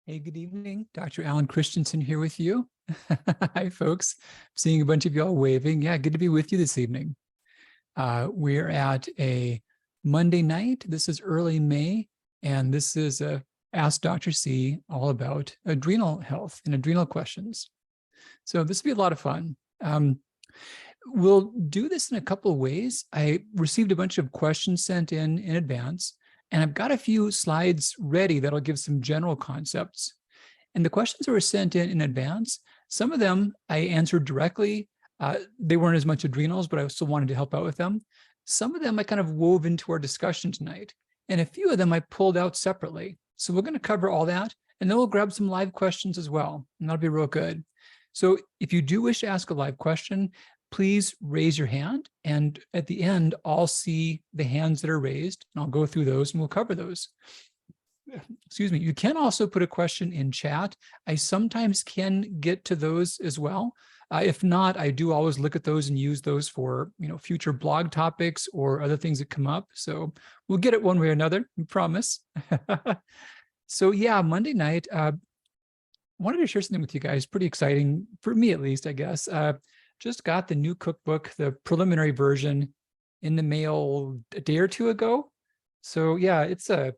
Hey, good evening. Dr. Alan Christianson here with you. Hi, folks. Seeing a bunch of y'all waving. Yeah, good to be with you this evening. We're at a Monday night. This is early May, and this is a Ask Dr. C all about adrenal health and adrenal questions. So this will be a lot of fun. We'll do this in a couple of ways. I received a bunch of questions sent in advance, and I've got a few slides ready that'll give some general concepts. And the questions that were sent in advance, some of them I answered directly. They weren't as much adrenals, but I still wanted to help out with them. Some of them I kind of wove into our discussion tonight, and a few of them I pulled out separately. So we're going to cover all that, and then we'll grab some live questions as well, and that'll be real good. So if you do wish to ask a live question, please raise your hand, and at the end, I'll see the hands that are raised, and I'll go through those, and we'll cover those. Excuse me. You can also put a question in chat. I sometimes can get to those as well. If not, I do always look at those and use those for future blog topics or other things that come up. So we'll get it one way or another, I promise. So yeah, Monday night, wanted to share something with you guys, pretty exciting, for me at least, I guess. Just got the new cookbook, the preliminary version, in the mail a day or two ago. So yeah, it's a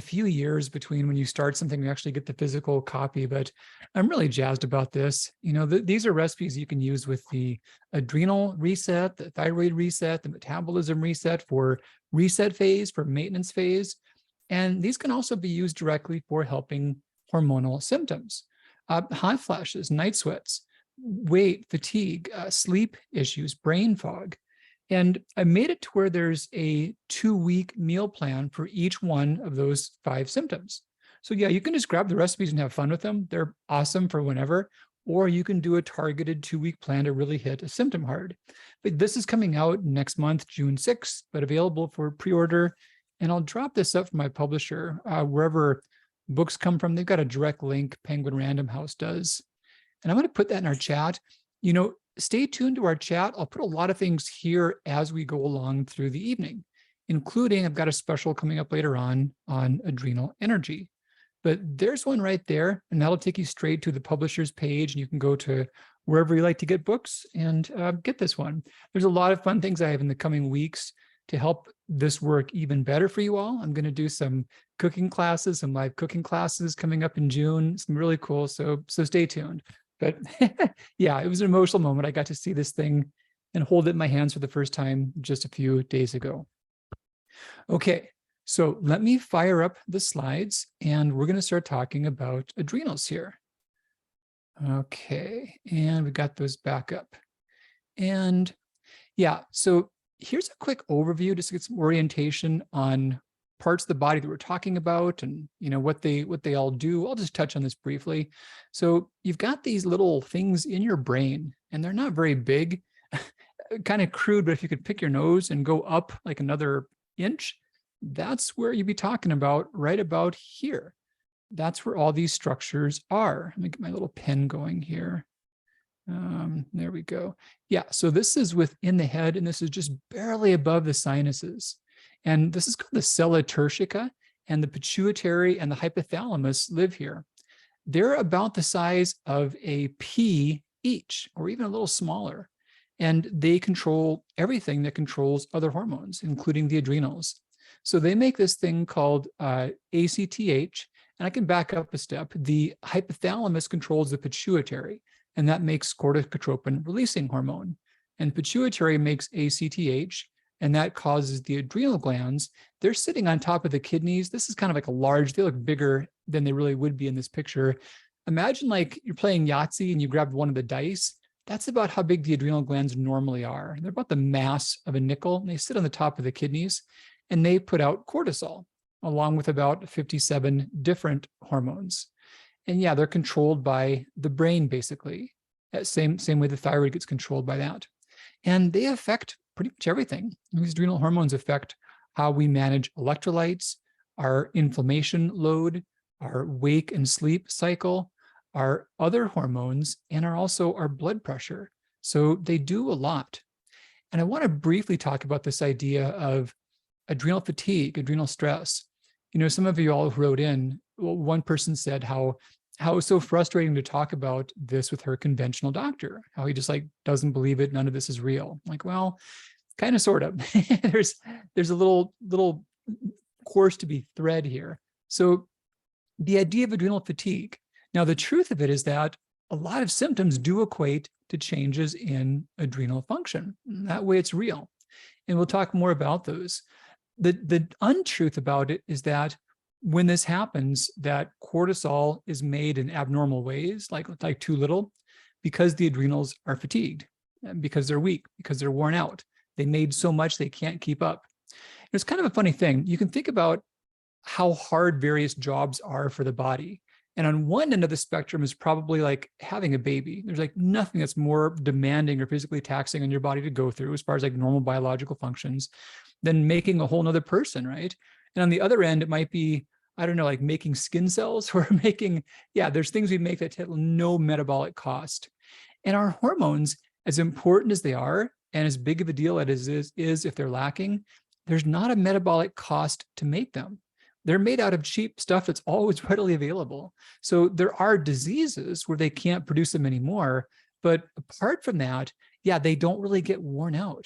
few years between when you start something and actually get the physical copy, but I'm really jazzed about this. These are recipes you can use with the adrenal reset, the thyroid reset, the metabolism reset for reset phase, for maintenance phase. And these can also be used directly for helping hormonal symptoms, hot flashes, night sweats, weight, fatigue, sleep issues, brain fog. And I made it to where there's a 2-week meal plan for each one of those 5 symptoms. So yeah, you can just grab the recipes and have fun with them. They're awesome for whenever, or you can do a targeted 2-week plan to really hit a symptom hard. But this is coming out next month, June 6th, but available for pre-order. And I'll drop this up for my publisher, wherever books come from. They've got a direct link, Penguin Random House does. And I'm going to put that in our chat. Stay tuned to our chat. I'll put a lot of things here as we go along through the evening, including I've got a special coming up later on adrenal energy. But there's one right there, and that'll take you straight to the publisher's page, and you can go to wherever you like to get books and get this one. There's a lot of fun things I have in the coming weeks to help this work even better for you all. I'm going to do some cooking classes, some live cooking classes coming up in June. Some really cool, so stay tuned. But yeah, it was an emotional moment. I got to see this thing and hold it in my hands for the first time just a few days ago. Okay, so let me fire up the slides, and we're going to start talking about adrenals here. Okay, and we got those back up. And yeah, so here's a quick overview just to get some orientation on parts of the body that we're talking about and what they all do. I'll just touch on this briefly. So you've got these little things in your brain, and they're not very big, kind of crude, but if you could pick your nose and go up like another inch, that's where you'd be talking about, right about here. That's where all these structures are. Let me get my little pen going here. There we go. Yeah, so this is within the head, and this is just barely above the sinuses. And this is called the sella turcica, and the pituitary and the hypothalamus live here. They're about the size of a pea each, or even a little smaller. And they control everything that controls other hormones, including the adrenals. So they make this thing called ACTH, and I can back up a step. The hypothalamus controls the pituitary, and that makes corticotropin releasing hormone. And pituitary makes ACTH, and that causes the adrenal glands. They're sitting on top of the kidneys. This is kind of like a large, they look bigger than they really would be in this picture. Imagine like you're playing Yahtzee and you grabbed one of the dice. That's about how big the adrenal glands normally are. They're about the mass of a nickel, and they sit on the top of the kidneys, and they put out cortisol, along with about 57 different hormones. And yeah, they're controlled by the brain, basically. Same way the thyroid gets controlled by that. And they affect pretty much everything. These adrenal hormones affect how we manage electrolytes, our inflammation load, our wake and sleep cycle, our other hormones, and also our blood pressure. So they do a lot. And I want to briefly talk about this idea of adrenal fatigue, adrenal stress. Some of you all who wrote in one person said how it was so frustrating to talk about this with her conventional doctor, how he just like doesn't believe it. None of this is real. I'm like, well, kind of, sort of. there's a little course to be thread here. So the idea of adrenal fatigue. Now, the truth of it is that a lot of symptoms do equate to changes in adrenal function. That way it's real. And we'll talk more about those. The untruth about it is that when this happens, that cortisol is made in abnormal ways, like too little, because the adrenals are fatigued, because they're weak, because they're worn out. They made so much they can't keep up. It's kind of a funny thing. You can think about how hard various jobs are for the body. And on one end of the spectrum is probably like having a baby. There's like nothing that's more demanding or physically taxing on your body to go through as far as like normal biological functions than making a whole nother person, right? And on the other end, it might be, I don't know, like making skin cells or making, there's things we make that have no metabolic cost. And our hormones, as important as they are, and as big of a deal as it is if they're lacking, there's not a metabolic cost to make them. They're made out of cheap stuff that's always readily available. So there are diseases where they can't produce them anymore. But apart from that, they don't really get worn out.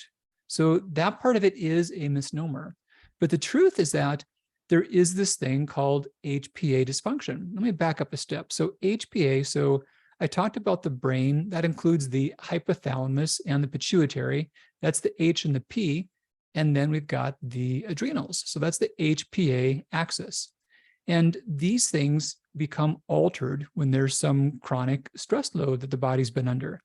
So that part of it is a misnomer. But the truth is that there is this thing called HPA dysfunction. Let me back up a step. So HPA, so I talked about the brain. That includes the hypothalamus and the pituitary. That's the H and the P. And then we've got the adrenals. So that's the HPA axis. And these things become altered when there's some chronic stress load that the body's been under.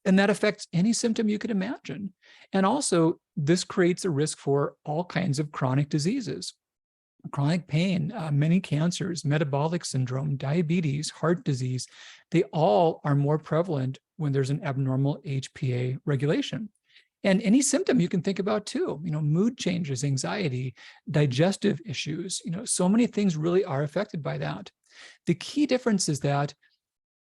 And that affects any symptom you could imagine. And also, this creates a risk for all kinds of chronic diseases, chronic pain, many cancers, metabolic syndrome, diabetes, heart disease. They all are more prevalent when there's an abnormal HPA regulation. And any symptom you can think about too, mood changes, anxiety, digestive issues, so many things really are affected by that. The key difference is that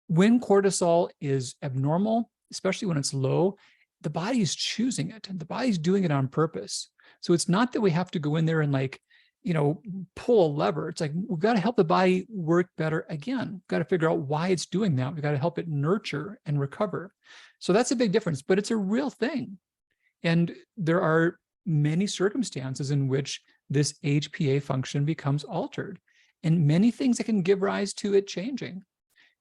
when cortisol is abnormal, especially when it's low, the body is choosing it and the body's doing it on purpose. So it's not that we have to go in there and pull a lever. It's like, we've got to help the body work better again. We've got to figure out why it's doing that. We've got to help it nurture and recover. So that's a big difference, but it's a real thing. And there are many circumstances in which this HPA function becomes altered, and many things that can give rise to it changing.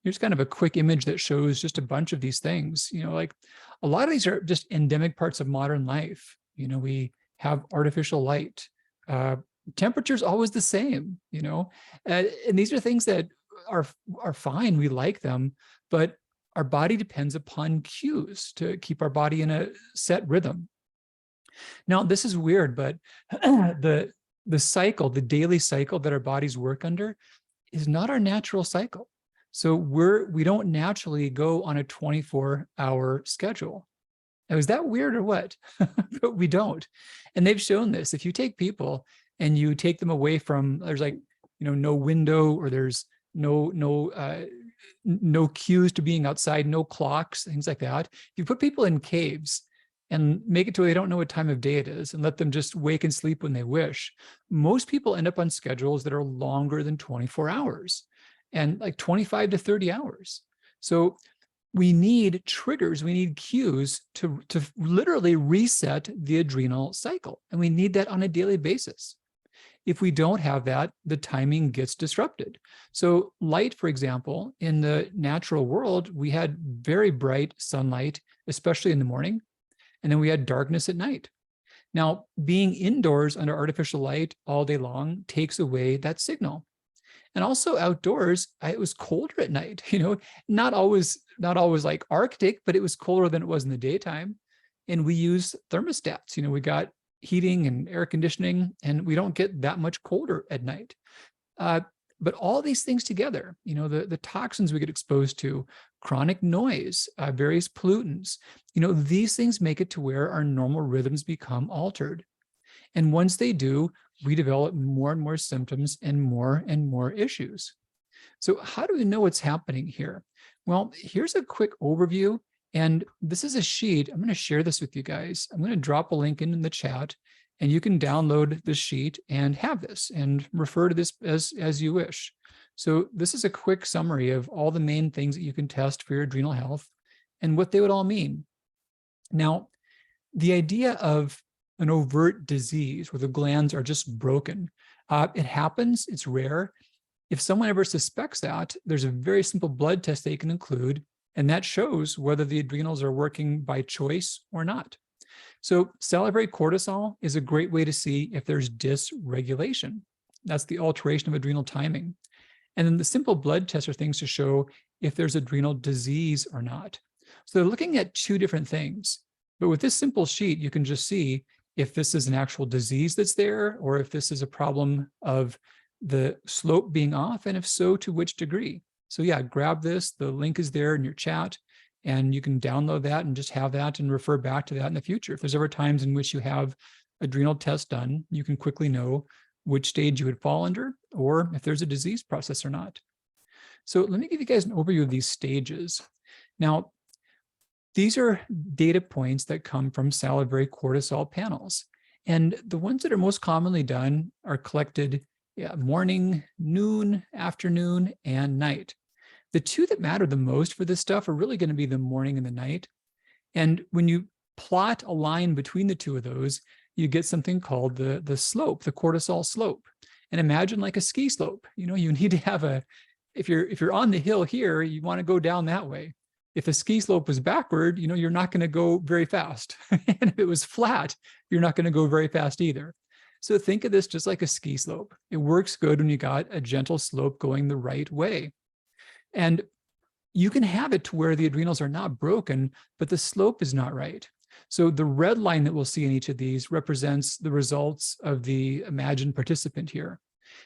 Here's kind of a quick image that shows just a bunch of these things. Like a lot of these are just endemic parts of modern life. We have artificial light. Temperature's always the same, and these are things that are fine. We like them, but our body depends upon cues to keep our body in a set rhythm. Now, this is weird, but the cycle, the daily cycle that our bodies work under is not our natural cycle. So we don't naturally go on a 24-hour schedule. Now, is that weird or what? But we don't. And they've shown this. If you take people and you take them away from, there's no window, or there's no cues to being outside, no clocks, things like that. If you put people in caves and make it to where they don't know what time of day it is and let them just wake and sleep when they wish, most people end up on schedules that are longer than 24 hours and like 25 to 30 hours. So we need triggers, we need cues to literally reset the adrenal cycle. And we need that on a daily basis. If we don't have that, the timing gets disrupted. So light, for example, in the natural world, we had very bright sunlight, especially in the morning, and then we had darkness at night. Now, being indoors under artificial light all day long takes away that signal. And also outdoors, it was colder at night, not always like Arctic, but it was colder than it was in the daytime. And we use thermostats, we got heating and air conditioning, and we don't get that much colder at night. But all these things together, the toxins we get exposed to, chronic noise, various pollutants, these things make it to where our normal rhythms become altered. And once they do, we develop more and more symptoms and more issues. So how do we know what's happening here? Well, here's a quick overview. And this is a sheet. I'm going to share this with you guys. I'm going to drop a link in the chat, and you can download the sheet and have this and refer to this as you wish. So this is a quick summary of all the main things that you can test for your adrenal health and what they would all mean. Now, the idea of an overt disease where the glands are just broken, it happens, it's rare. If someone ever suspects that, there's a very simple blood test they can include, and that shows whether the adrenals are working by choice or not. So salivary cortisol is a great way to see if there's dysregulation. That's the alteration of adrenal timing. And then the simple blood tests are things to show if there's adrenal disease or not. So they're looking at two different things. But with this simple sheet, you can just see if this is an actual disease that's there, or if this is a problem of the slope being off, and if so, to which degree. So yeah, grab this. The link is there in your chat, and you can download that and just have that and refer back to that in the future. If there's ever times in which you have adrenal tests done, you can quickly know which stage you would fall under, or if there's a disease process or not. So let me give you guys an overview of these stages. Now, these are data points that come from salivary cortisol panels. And the ones that are most commonly done are collected morning, noon, afternoon, and night. The two that matter the most for this stuff are really going to be the morning and the night. And when you plot a line between the two of those, you get something called the slope, the cortisol slope. And imagine like a ski slope. You know, you need to have if you're on the hill here, you want to go down that way. If the ski slope was backward, you know, you're not going to go very fast. And if it was flat, you're not going to go very fast either. So think of this just like a ski slope. It works good when you got a gentle slope going the right way. And you can have it to where the adrenals are not broken, but the slope is not right. So the red line that we'll see in each of these represents the results of the imagined participant here.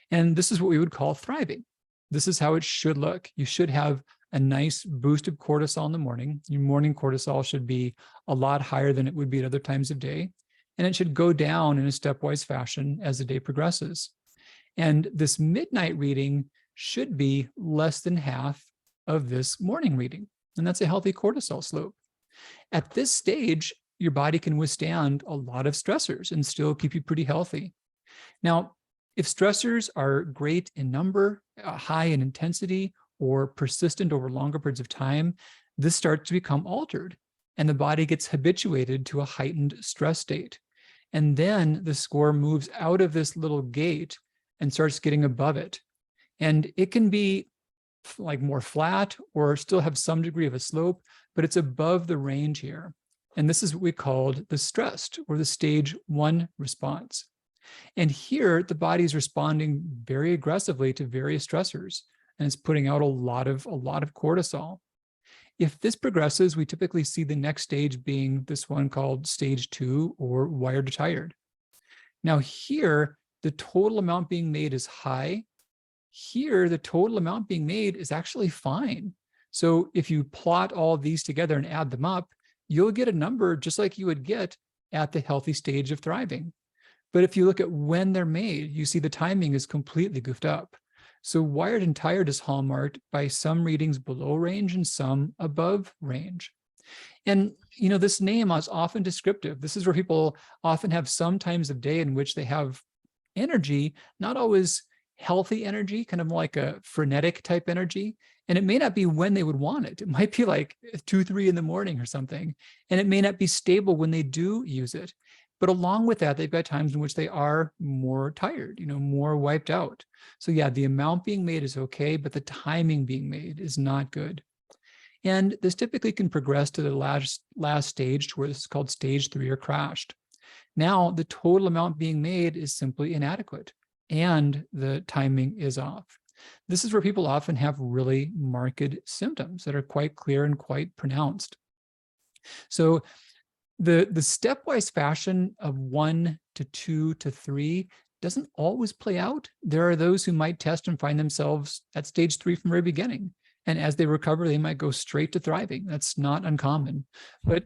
And this is what we would call thriving. This is how it should look. You should have a nice boost of cortisol in the morning. Your morning cortisol should be a lot higher than it would be at other times of day. And it should go down in a stepwise fashion as the day progresses. And this midnight reading should be less than half of this morning reading. And that's a healthy cortisol slope. At this stage, your body can withstand a lot of stressors and still keep you pretty healthy. Now, if stressors are great in number, high in intensity, or persistent over longer periods of time, this starts to become altered, and the body gets habituated to a heightened stress state. And then the score moves out of this little gate and starts getting above it. And it can be like more flat or still have some degree of a slope, but it's above the range here. And this is what we called the stressed, or the stage 1 response. And here the body is responding very aggressively to various stressors, and it's putting out a lot of cortisol. If this progresses, we typically see the next stage being this one called stage 2, or wired to tired. Now here, the total amount being made is high. Here, the total amount being made is actually fine. So if you plot all these together and add them up, you'll get a number just like you would get at the healthy stage of thriving. But if you look at when they're made, you see the timing is completely goofed up. So wired and tired is hallmarked by some readings below range and some above range. And, you know, this name is often descriptive. This is where people often have some times of day in which they have energy, not always healthy energy, kind of like a frenetic type energy. And it may not be when they would want it. It might be like 2, 3 in the morning or something. And it may not be stable when they do use it. But along with that, they've got times in which they are more tired, you know, more wiped out. So yeah, the amount being made is okay, but the timing being made is not good. And this typically can progress to the last stage, to where this is called stage 3, or crashed. Now, the total amount being made is simply inadequate, and the timing is off. This is where people often have really marked symptoms that are quite clear and quite pronounced. So the stepwise fashion of 1 to 2 to 3 doesn't always play out. There are those who might test and find themselves at stage 3 from the very beginning. And as they recover, they might go straight to thriving. That's not uncommon. But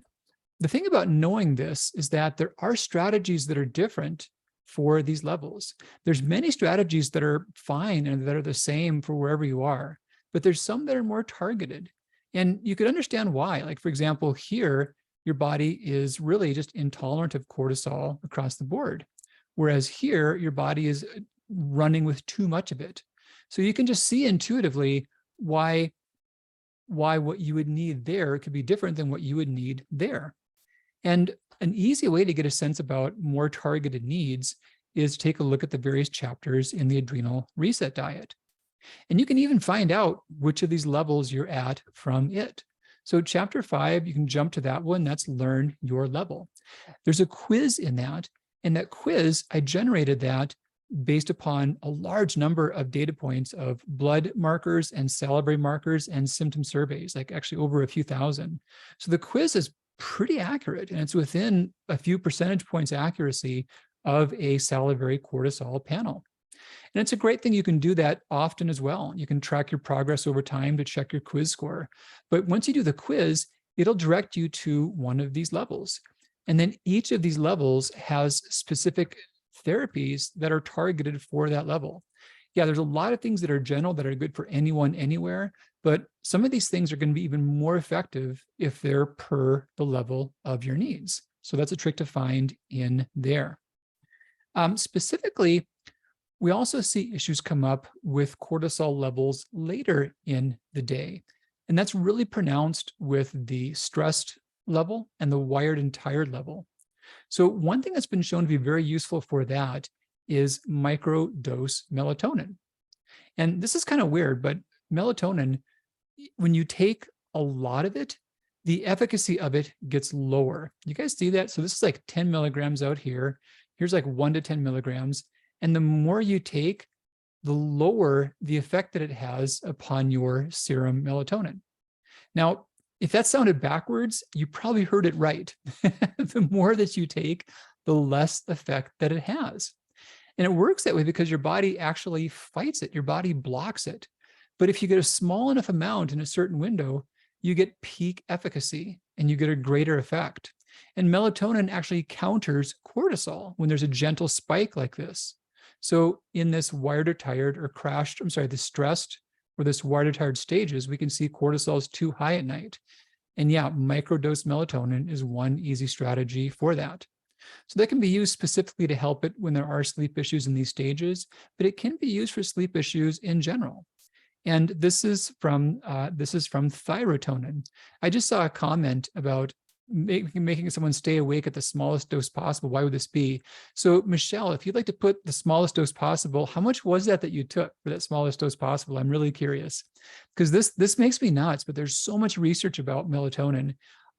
the thing about knowing this is that there are strategies that are different for these levels. There's many strategies that are fine and that are the same for wherever you are, but there's some that are more targeted. And you could understand why. Like, for example, here, your body is really just intolerant of cortisol across the board. Whereas here, your body is running with too much of it. So you can just see intuitively why what you would need there could be different than what you would need there. And an easy way to get a sense about more targeted needs is take a look at the various chapters in the Adrenal Reset Diet. And you can even find out which of these levels you're at from it. So chapter 5, you can jump to that one. That's learn your level. There's a quiz in that. And that quiz, I generated that based upon a large number of data points of blood markers and salivary markers and symptom surveys, like actually over a few thousand. So the quiz is pretty accurate, and it's within a few percentage points accuracy of a salivary cortisol panel. And it's a great thing. You can do that often as well. You can track your progress over time to check your quiz score. But once you do the quiz, it'll direct you to one of these levels. And then each of these levels has specific therapies that are targeted for that level. Yeah, there's a lot of things that are general that are good for anyone, anywhere, but some of these things are going to be even more effective if they're per the level of your needs. So that's a trick to find in there. Specifically, we also see issues come up with cortisol levels later in the day. And that's really pronounced with the stressed level and the wired and tired level. So one thing that's been shown to be very useful for that is microdose melatonin. And this is kind of weird, but melatonin, when you take a lot of it, the efficacy of it gets lower. You guys see that? So this is like 10 milligrams out here. Here's like 1 to 10 milligrams. And the more you take, the lower the effect that it has upon your serum melatonin. Now, if that sounded backwards, you probably heard it right. The more that you take, the less effect that it has. And it works that way because your body actually fights it. Your body blocks it. But if you get a small enough amount in a certain window, you get peak efficacy and you get a greater effect. And melatonin actually counters cortisol when there's a gentle spike like this. So in this wired or tired or crashed, the stressed or this wired or tired stages, we can see cortisol is too high at night. And yeah, microdose melatonin is one easy strategy for that. So that can be used specifically to help it when there are sleep issues in these stages, but it can be used for sleep issues in general. And this is from thyrotonin. I just saw a comment about making someone stay awake at the smallest dose possible. Why would this be? So Michelle, if you'd like to put the smallest dose possible, how much was that you took for that smallest dose possible? I'm really curious, because this makes me nuts, but there's so much research about melatonin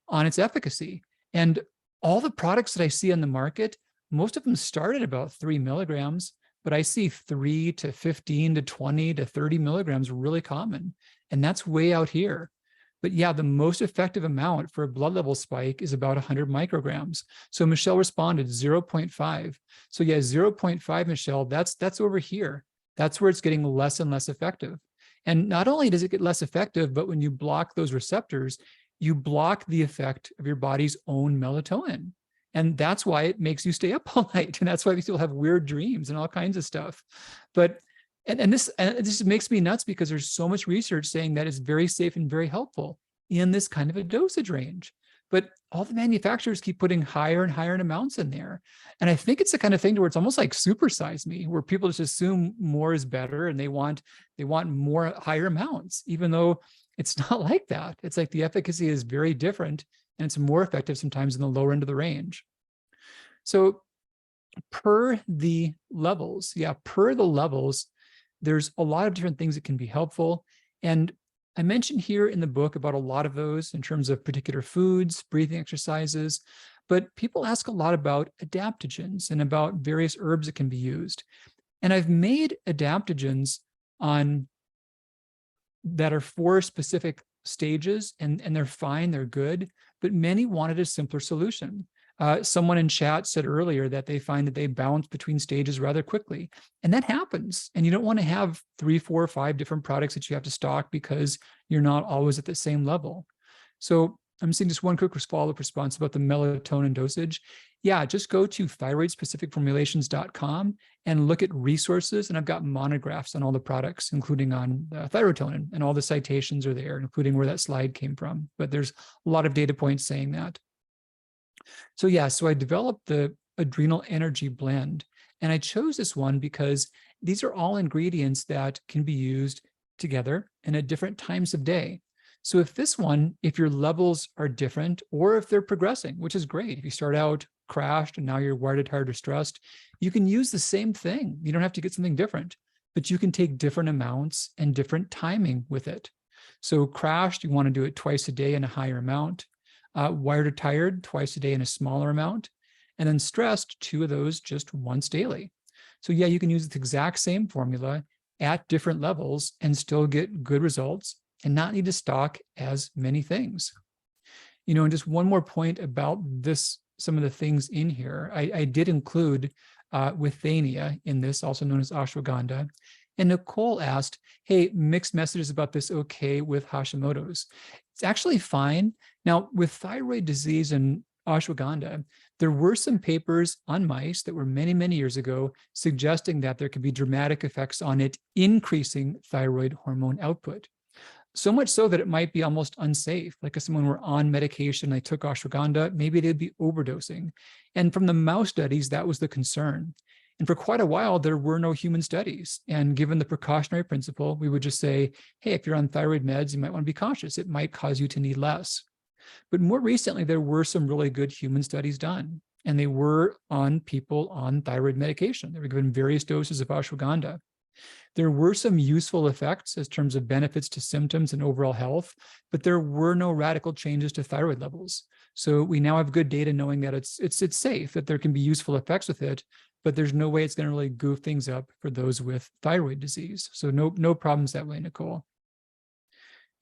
on its efficacy. And all the products that I see on the market, most of them start at about 3 milligrams, but I see 3 to 15 to 20 to 30 milligrams really common. And that's way out here. But yeah, the most effective amount for a blood level spike is about 100 micrograms. So Michelle responded 0.5. So yeah, 0.5, Michelle, that's over here. That's where it's getting less and less effective. And not only does it get less effective, but when you block those receptors, you block the effect of your body's own melatonin. And that's why it makes you stay up all night. And that's why we still have weird dreams and all kinds of stuff. But And this makes me nuts because there's so much research saying that it's very safe and very helpful in this kind of a dosage range. But all the manufacturers keep putting higher and higher amounts in there. And I think it's the kind of thing where it's almost like supersize me, where people just assume more is better and they want more higher amounts, even though it's not like that. It's like the efficacy is very different and it's more effective sometimes in the lower end of the range. So per the levels, there's a lot of different things that can be helpful. And I mentioned here in the book about a lot of those in terms of particular foods, breathing exercises, but people ask a lot about adaptogens and about various herbs that can be used. And I've made adaptogens that are for specific stages, and they're fine, they're good, but many wanted a simpler solution. Someone in chat said earlier that they find that they bounce between stages rather quickly. And that happens. And you don't want to have 3, 4, or 5 different products that you have to stock because you're not always at the same level. So I'm seeing just one quick follow-up response about the melatonin dosage. Yeah, just go to thyroidspecificformulations.com and look at resources. And I've got monographs on all the products, including on thyrotonin, and all the citations are there, including where that slide came from. But there's a lot of data points saying that. So yeah, so I developed the Adrenal Energy Blend. And I chose this one because these are all ingredients that can be used together and at different times of day. So if your levels are different or if they're progressing, which is great, if you start out crashed and now you're wired, tired, or stressed, you can use the same thing. You don't have to get something different, but you can take different amounts and different timing with it. So crashed, you want to do it twice a day in a higher amount. Wired or tired, twice a day in a smaller amount. And then stressed, 2 of those just once daily. So yeah, you can use the exact same formula at different levels and still get good results and not need to stock as many things. And just one more point about this, some of the things in here, I did include withania in this, also known as ashwagandha. And Nicole asked, hey, mixed messages about this okay with Hashimoto's? It's actually fine. Now, with thyroid disease and ashwagandha, there were some papers on mice that were many, many years ago suggesting that there could be dramatic effects on it, increasing thyroid hormone output. So much so that it might be almost unsafe. Like if someone were on medication, they took ashwagandha, maybe they'd be overdosing. And from the mouse studies, that was the concern. And for quite a while, there were no human studies. And given the precautionary principle, we would just say, hey, if you're on thyroid meds, you might want to be cautious. It might cause you to need less. But more recently, there were some really good human studies done. And they were on people on thyroid medication. They were given various doses of ashwagandha. There were some useful effects in terms of benefits to symptoms and overall health, but there were no radical changes to thyroid levels. So we now have good data knowing that it's safe, that there can be useful effects with it, but there's no way it's going to really goof things up for those with thyroid disease. So no problems that way, Nicole.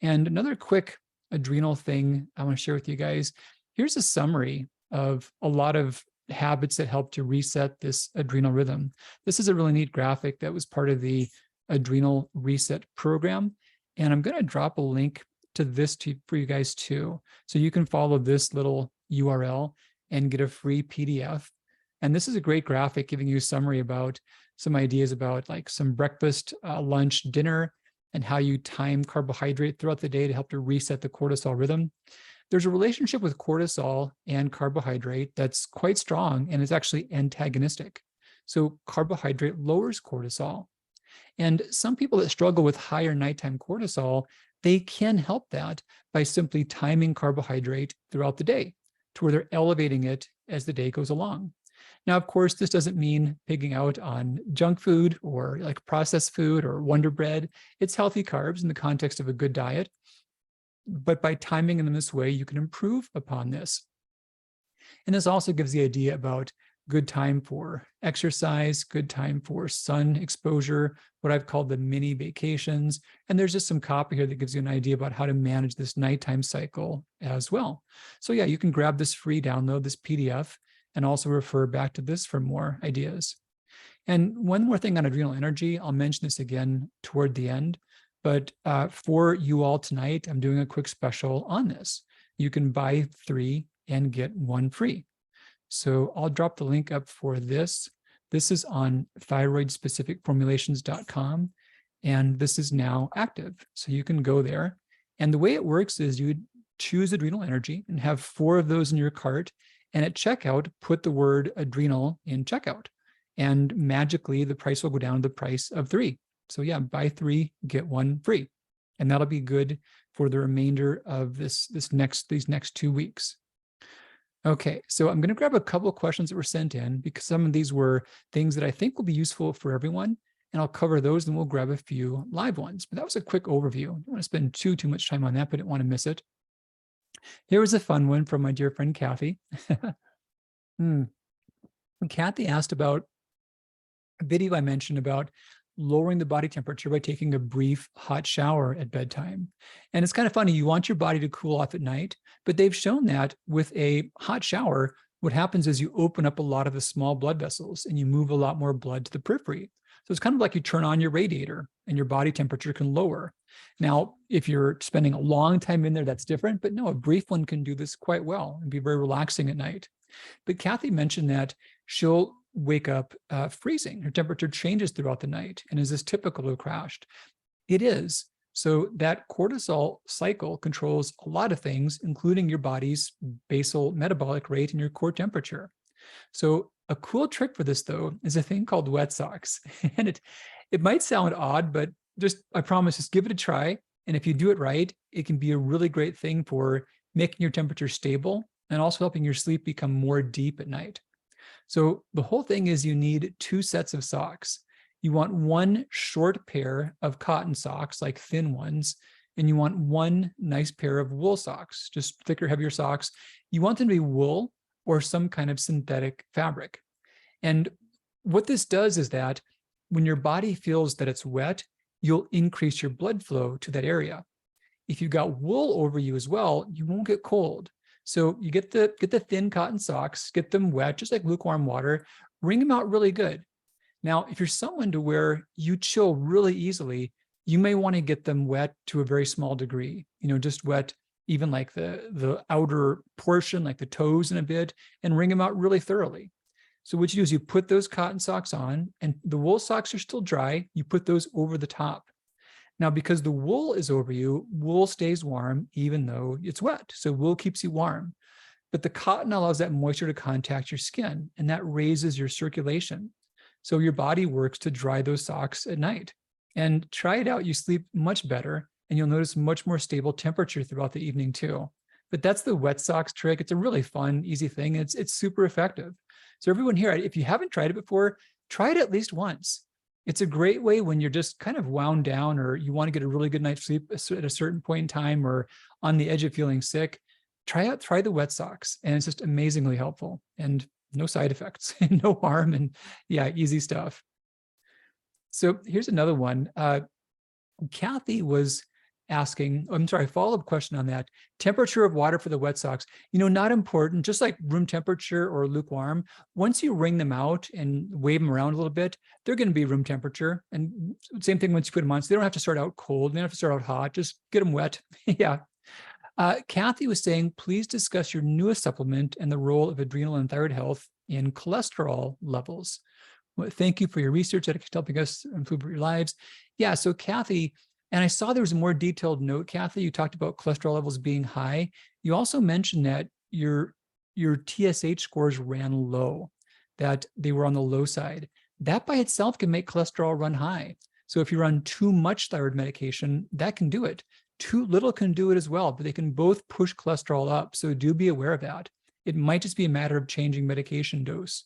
And another quick adrenal thing I want to share with you guys. Here's a summary of a lot of habits that help to reset this adrenal rhythm. This is a really neat graphic that was part of the Adrenal Reset program. And I'm going to drop a link to this for you guys too. So you can follow this little URL and get a free PDF. And this is a great graphic giving you a summary about some ideas about like some breakfast, lunch, dinner, and how you time carbohydrate throughout the day to help to reset the cortisol rhythm. There's a relationship with cortisol and carbohydrate that's quite strong, and it's actually antagonistic. So carbohydrate lowers cortisol. And some people that struggle with higher nighttime cortisol, they can help that by simply timing carbohydrate throughout the day to where they're elevating it as the day goes along. Now, of course, this doesn't mean pigging out on junk food or like processed food or Wonder Bread. It's healthy carbs in the context of a good diet. But by timing them this way, you can improve upon this. And this also gives the idea about good time for exercise, good time for sun exposure, what I've called the mini vacations. And there's just some copy here that gives you an idea about how to manage this nighttime cycle as well. So yeah, you can grab this free download, this PDF, and also refer back to this for more ideas. And one more thing on adrenal energy, I'll mention this again toward the end. But for you all tonight, I'm doing a quick special on this. You can buy 3 and get 1 free. So I'll drop the link up for this. This is on thyroidspecificformulations.com, and this is now active. So you can go there. And the way it works is you choose adrenal energy and have 4 of those in your cart. And at checkout, put the word adrenal in checkout. And magically, the price will go down to the price of 3. So yeah, buy 3, get 1 free. And that'll be good for the remainder of these next 2 weeks. Okay, so I'm going to grab a couple of questions that were sent in because some of these were things that I think will be useful for everyone. And I'll cover those and we'll grab a few live ones. But that was a quick overview. I don't want to spend too much time on that, but I didn't want to miss it. Here was a fun one from my dear friend, Kathy. Kathy asked about a video I mentioned about lowering the body temperature by taking a brief hot shower at bedtime. And it's kind of funny, you want your body to cool off at night, but they've shown that with a hot shower, what happens is you open up a lot of the small blood vessels and you move a lot more blood to the periphery. So it's kind of like you turn on your radiator and your body temperature can lower. Now, if you're spending a long time in there, that's different, but no, a brief one can do this quite well and be very relaxing at night. But Kathy mentioned that she'll wake up freezing. Her temperature changes throughout the night. And is this typical of crashed? It is. So that cortisol cycle controls a lot of things, including your body's basal metabolic rate and your core temperature. So a cool trick for this, though, is a thing called wet socks. And it might sound odd, but just, I promise, just give it a try. And if you do it right, it can be a really great thing for making your temperature stable and also helping your sleep become more deep at night. So the whole thing is you need 2 sets of socks. You want one short pair of cotton socks, like thin ones, and you want one nice pair of wool socks, just thicker, heavier socks. You want them to be wool or some kind of synthetic fabric. And what this does is that when your body feels that it's wet, you'll increase your blood flow to that area. If you've got wool over you as well, you won't get cold. So you get the thin cotton socks, get them wet, just like lukewarm water, wring them out really good. Now, if you're someone to where you chill really easily, you may want to get them wet to a very small degree, just wet even like the outer portion, like the toes in a bit, and wring them out really thoroughly. So what you do is you put those cotton socks on, and the wool socks are still dry. You put those over the top. Now, because the wool is over you, wool stays warm even though it's wet. So wool keeps you warm. But the cotton allows that moisture to contact your skin, and that raises your circulation. So your body works to dry those socks at night. And try it out. You sleep much better, and you'll notice much more stable temperature throughout the evening too. But that's the wet socks trick. It's a really fun, easy thing. It's super effective. So everyone here, if you haven't tried it before, try it at least once. It's a great way when you're just kind of wound down or you want to get a really good night's sleep at a certain point in time or on the edge of feeling sick. Try the wet socks, and it's just amazingly helpful and no side effects and no harm, and yeah, easy stuff. So here's another one. Kathy was asking, follow-up question on that. Temperature of water for the wet socks, not important, just like room temperature or lukewarm. Once you wring them out and wave them around a little bit, they're going to be room temperature. And same thing once you put them on. So they don't have to start out cold. They don't have to start out hot. Just get them wet. Yeah. Kathy was saying, please discuss your newest supplement and the role of adrenal and thyroid health in cholesterol levels. Well, thank you for your research that is helping us improve your lives. Yeah, so Kathy, and I saw there was a more detailed note, Kathy, you talked about cholesterol levels being high. You also mentioned that your TSH scores ran low, that they were on the low side. That by itself can make cholesterol run high. So if you're on too much thyroid medication, that can do it. Too little can do it as well, but they can both push cholesterol up. So do be aware of that. It might just be a matter of changing medication dose.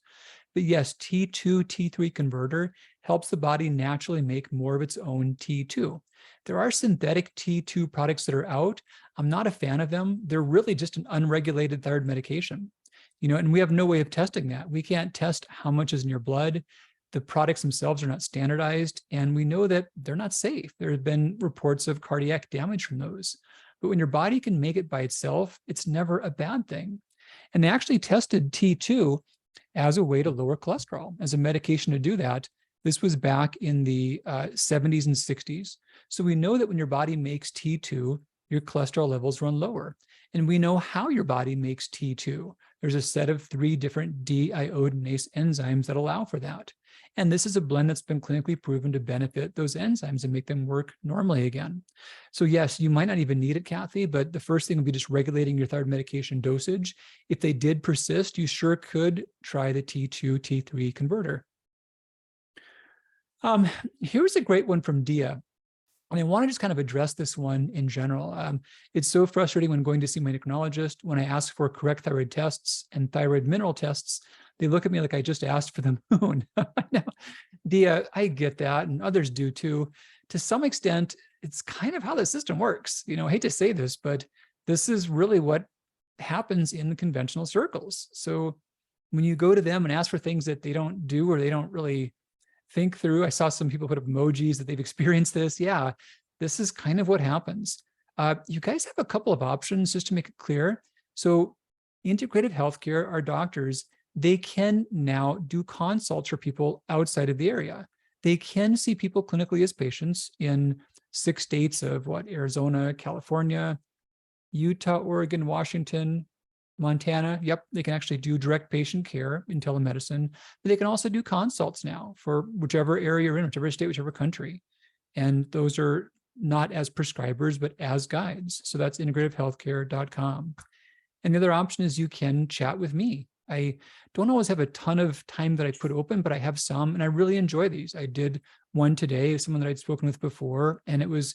But yes, T2, T3 converter helps the body naturally make more of its own T2. There are synthetic T2 products that are out. I'm not a fan of them. They're really just an unregulated thyroid medication, and we have no way of testing that. We can't test how much is in your blood. The products themselves are not standardized, and we know that they're not safe. There have been reports of cardiac damage from those. But when your body can make it by itself, it's never a bad thing. And they actually tested T2 as a way to lower cholesterol, as a medication to do that. This was back in the 70s and 60s. So we know that when your body makes T2, your cholesterol levels run lower. And we know how your body makes T2. There's a set of 3 different deiodinase enzymes that allow for that. And this is a blend that's been clinically proven to benefit those enzymes and make them work normally again. So yes, you might not even need it, Kathy, but the first thing would be just regulating your thyroid medication dosage. If they did persist, you sure could try the T2, T3 converter. Here's a great one from Dia. And I want to just kind of address this one in general. It's so frustrating when going to see my endocrinologist. When I ask for correct thyroid tests and thyroid mineral tests, they look at me like I just asked for the moon. Now, Dia, I get that, and others do too. To some extent, it's kind of how the system works. I hate to say this, but this is really what happens in the conventional circles. So when you go to them and ask for things that they don't do or they don't really think through, I saw some people put up emojis that they've experienced this. Yeah, this is kind of what happens. You guys have a couple of options just to make it clear. So integrative healthcare, our doctors, they can now do consults for people outside of the area. They can see people clinically as patients in 6 states of Arizona, California, Utah, Oregon, Washington, Montana. Yep, they can actually do direct patient care in telemedicine, but they can also do consults now for whichever area you're in, whichever state, whichever country. And those are not as prescribers, but as guides. So that's integrativehealthcare.com. And the other option is you can chat with me. I don't always have a ton of time that I put open, but I have some, and I really enjoy these. I did one today, someone that I'd spoken with before, and it was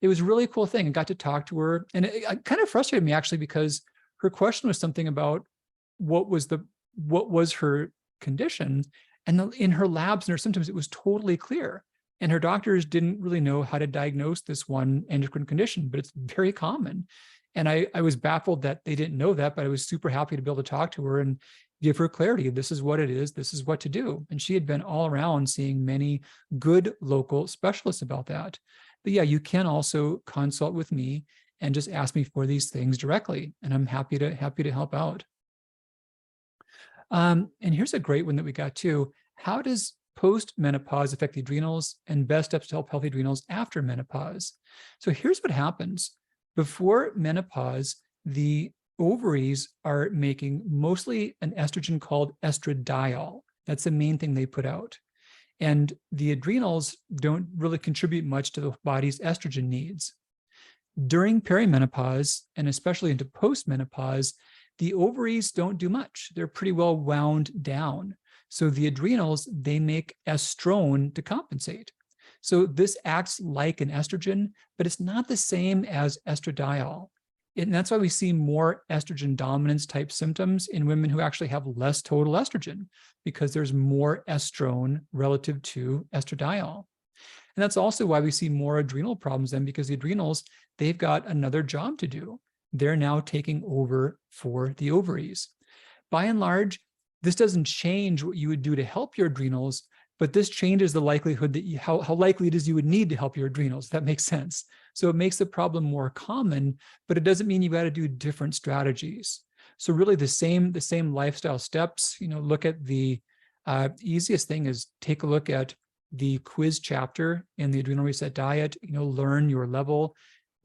a really cool thing. I got to talk to her, and it kind of frustrated me actually, because her question was something about what was her condition, and in her labs and her symptoms, it was totally clear. And her doctors didn't really know how to diagnose this one endocrine condition, but it's very common. And I was baffled that they didn't know that, but I was super happy to be able to talk to her and give her clarity. This is what it is. This is what to do. And she had been all around seeing many good local specialists about that. But yeah, you can also consult with me and just ask me for these things directly. And I'm happy to help out. And here's a great one that we got too. How does post-menopause affect the adrenals, and best steps to help healthy adrenals after menopause? So here's what happens. Before menopause, the ovaries are making mostly an estrogen called estradiol. That's the main thing they put out. And the adrenals don't really contribute much to the body's estrogen needs. During perimenopause, and especially into post-menopause, the ovaries don't do much. They're pretty well wound down. So the adrenals, they make estrone to compensate. So this acts like an estrogen, but it's not the same as estradiol. And that's why we see more estrogen dominance type symptoms in women who actually have less total estrogen, because there's more estrone relative to estradiol. And that's also why we see more adrenal problems then, because the adrenals, they've got another job to do. They're now taking over for the ovaries. By and large, this doesn't change what you would do to help your adrenals, but this changes the likelihood that how likely it is you would need to help your adrenals. That makes sense. So it makes the problem more common, but it doesn't mean you got to do different strategies. So really the same lifestyle steps. Look at the easiest thing is take a look at the quiz chapter in the Adrenal Reset Diet. Learn your level.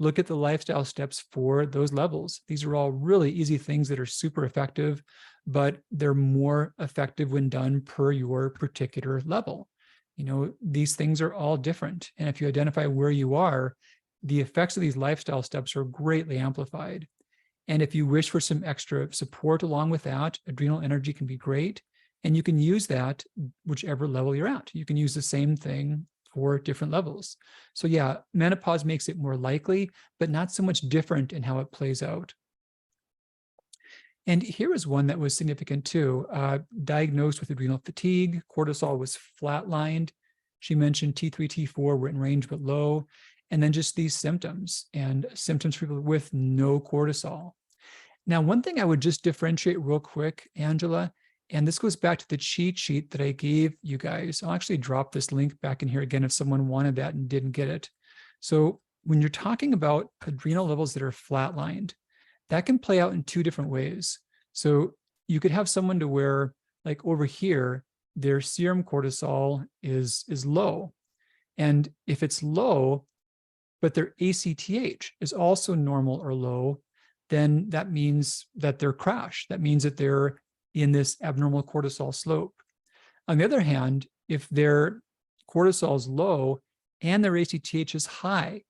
Look at the lifestyle steps for those levels. These are all really easy things that are super effective, but they're more effective when done per your particular level. These things are all different. And if you identify where you are, the effects of these lifestyle steps are greatly amplified. And if you wish for some extra support along with that, adrenal energy can be great. And you can use that whichever level you're at. You can use the same thing for different levels. So yeah, menopause makes it more likely, but not so much different in how it plays out. And here is one that was significant too. Diagnosed with adrenal fatigue, cortisol was flatlined. She mentioned T3, T4 were in range but low. And then just these symptoms, and symptoms for people with no cortisol. Now, one thing I would just differentiate real quick, Angela, and this goes back to the cheat sheet that I gave you guys. I'll actually drop this link back in here again if someone wanted that and didn't get it. So when you're talking about adrenal levels that are flatlined, that can play out in two different ways. So you could have someone to where, like over here, their serum cortisol is low. And if it's low, but their ACTH is also normal or low, then that means that they're crashed. That means that they're in this abnormal cortisol slope. On the other hand, if their cortisol is low and their ACTH is high,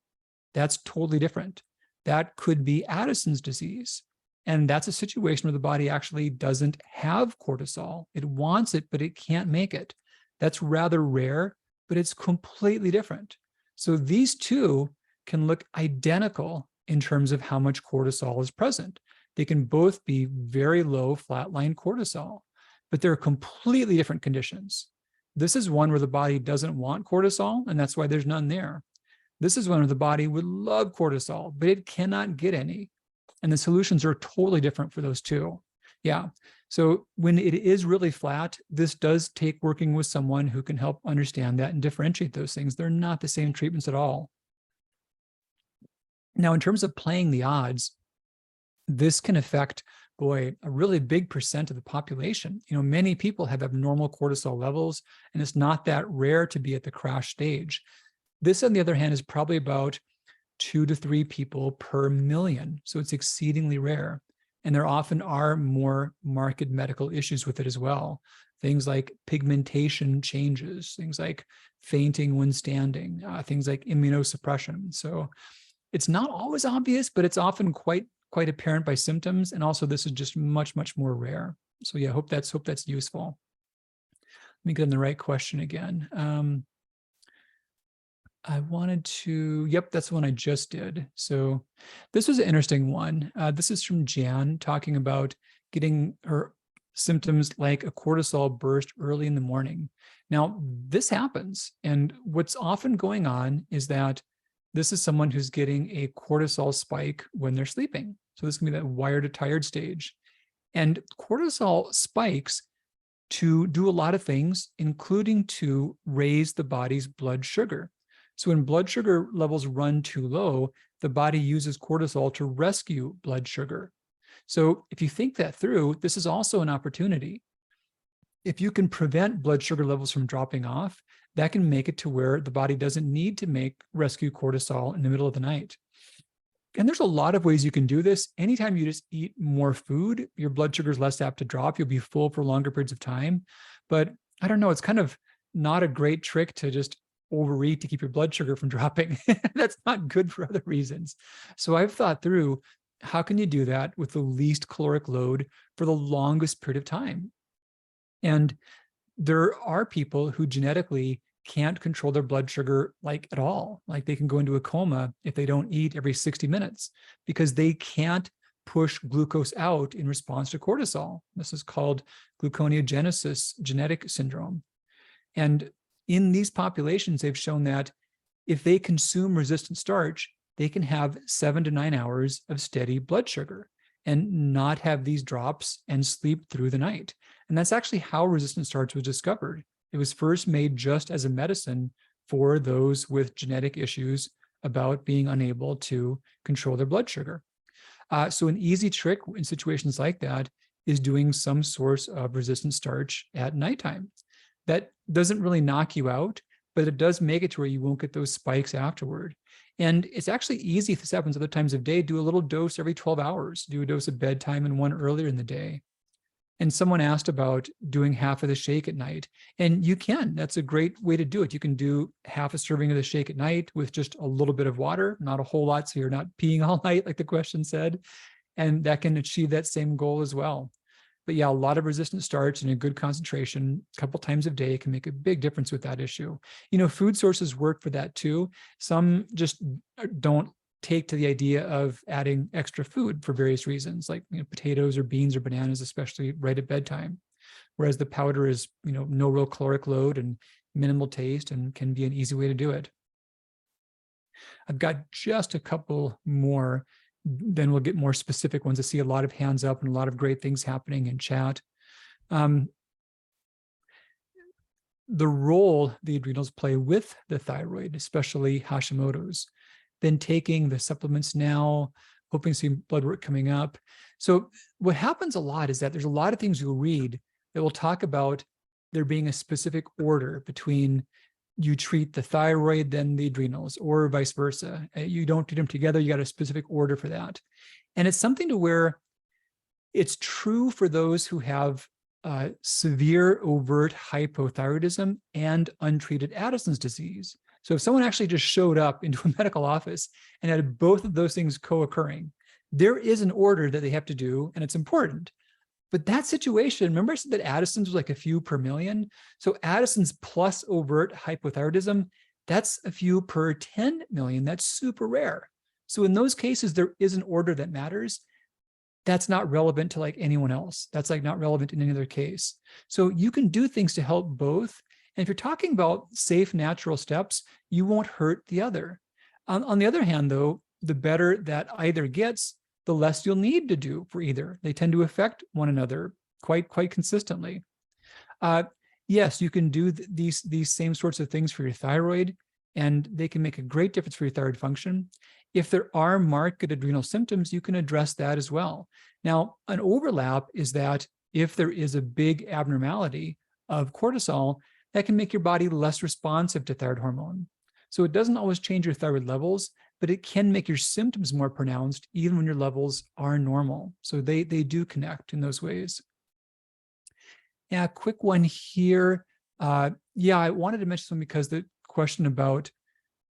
that's totally different. That could be Addison's disease. And that's a situation where the body actually doesn't have cortisol. It wants it, but it can't make it. That's rather rare, but it's completely different. So these two can look identical in terms of how much cortisol is present. They can both be very low flatline cortisol, but they're completely different conditions. This is one where the body doesn't want cortisol, and that's why there's none there. This is one where the body would love cortisol, but it cannot get any. And the solutions are totally different for those two. Yeah. So when it is really flat, this does take working with someone who can help understand that and differentiate those things. They're not the same treatments at all. Now, in terms of playing the odds, this can affect, boy, a really big percent of the population. Many people have abnormal cortisol levels, and it's not that rare to be at the crash stage. This, on the other hand, is probably about 2 to 3 people per million. So it's exceedingly rare. And there often are more marked medical issues with it as well. Things like pigmentation changes, things like fainting when standing, things like immunosuppression. So it's not always obvious, but it's often quite apparent by symptoms. And also this is just much, much more rare. So yeah, hope that's useful. Let me get in the right question again. I wanted to, yep, that's the one I just did. So this was an interesting one. This is from Jan talking about getting her symptoms like a cortisol burst early in the morning. Now, this happens. And what's often going on is that this is someone who's getting a cortisol spike when they're sleeping. So this can be that wired to tired stage. And cortisol spikes to do a lot of things, including to raise the body's blood sugar. So when blood sugar levels run too low, the body uses cortisol to rescue blood sugar. So if you think that through, this is also an opportunity. If you can prevent blood sugar levels from dropping off, that can make it to where the body doesn't need to rescue cortisol in the middle of the night. And there's a lot of ways you can do this. Anytime you just eat more food, your blood sugar is less apt to drop. You'll be full for longer periods of time. But I don't know, it's kind of not a great trick to just overeat to keep your blood sugar from dropping. That's not good for other reasons. So I've thought through, how can you do that with the least caloric load for the longest period of time? And there are people who genetically can't control their blood sugar like at all. Like they can go into a coma if they don't eat every 60 minutes because they can't push glucose out in response to cortisol. This is called gluconeogenesis genetic syndrome. And in these populations, they've shown that if they consume resistant starch, they can have 7 to 9 hours of steady blood sugar and not have these drops and sleep through the night. And that's actually how resistant starch was discovered. It was first made just as a medicine for those with genetic issues about being unable to control their blood sugar. So an easy trick in situations like that is doing some source of resistant starch at nighttime. That doesn't really knock you out, but it does make it to where you won't get those spikes afterward. And it's actually easy if this happens other times of day, do a little dose every 12 hours, do a dose at bedtime and one earlier in the day. And someone asked about doing half of the shake at night. And you can, that's a great way to do it. You can do half a serving of the shake at night with just a little bit of water, not a whole lot, so you're not peeing all night, like the question said. And that can achieve that same goal as well. But yeah, a lot of resistant starch in a good concentration, a couple times a day can make a big difference with that issue. You know, food sources work for that too. Some just don't take to the idea of adding extra food for various reasons, like potatoes or beans or bananas, especially right at bedtime. Whereas the powder is, no real caloric load and minimal taste and can be an easy way to do it. I've got just a couple more, then we'll get more specific ones. I see a lot of hands up and a lot of great things happening in chat. The role the adrenals play with the thyroid, especially Hashimoto's, then taking the supplements now, hoping to see blood work coming up. So what happens a lot is that there's a lot of things you'll read that will talk about there being a specific order between you treat the thyroid, then the adrenals, or vice versa. You don't do them together. You got a specific order for that. And it's something to where it's true for those who have severe overt hypothyroidism and untreated Addison's disease. So if someone actually just showed up into a medical office and had both of those things co-occurring, there is an order that they have to do, and it's important. But that situation, remember I said that Addison's was like a few per million? So Addison's plus overt hypothyroidism, that's a few per 10 million. That's super rare. So in those cases, there is an order that matters. That's not relevant to like anyone else. That's like not relevant in any other case. So you can do things to help both. And if you're talking about safe, natural steps, you won't hurt the other. On the other hand, though, the better that either gets, the less you'll need to do for either. They tend to affect one another quite consistently. Yes, you can do these same sorts of things for your thyroid, and they can make a great difference for your thyroid function. If there are marked adrenal symptoms, you can address that as well. Now, an overlap is that if there is a big abnormality of cortisol, that can make your body less responsive to thyroid hormone. So it doesn't always change your thyroid levels, but it can make your symptoms more pronounced even when your levels are normal. So they do connect in those ways. Yeah, quick one here. Yeah, I wanted to mention something because the question about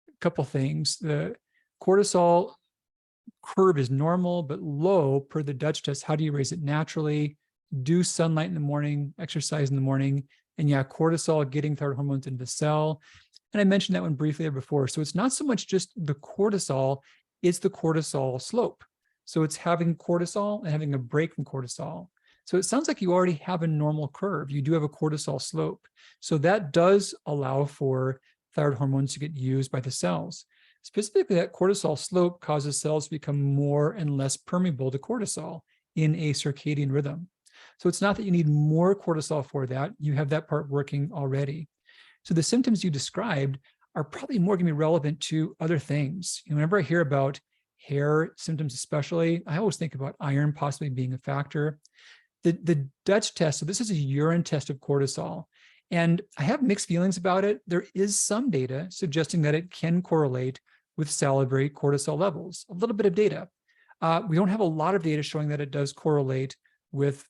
a couple things. The cortisol curve is normal but low per the Dutch test. How do you raise it naturally? do sunlight in the morning, exercise in the morning, and yeah, cortisol, getting thyroid hormones into the cell. And I mentioned that one briefly before. So it's not so much just the cortisol, it's the cortisol slope. So it's having cortisol and having a break from cortisol. So it sounds like you already have a normal curve. You do have a cortisol slope. So that does allow for thyroid hormones to get used by the cells. Specifically, that cortisol slope causes cells to become more and less permeable to cortisol in a circadian rhythm. So it's not that you need more cortisol for that. You have that part working already. So the symptoms you described are probably more going to be relevant to other things. Whenever I hear about hair symptoms especially, I always think about iron possibly being a factor. The Dutch test, so this is a urine test of cortisol, and I have mixed feelings about it. There is some data suggesting that it can correlate with salivary cortisol levels, a little bit of data. We don't have a lot of data showing that it does correlate with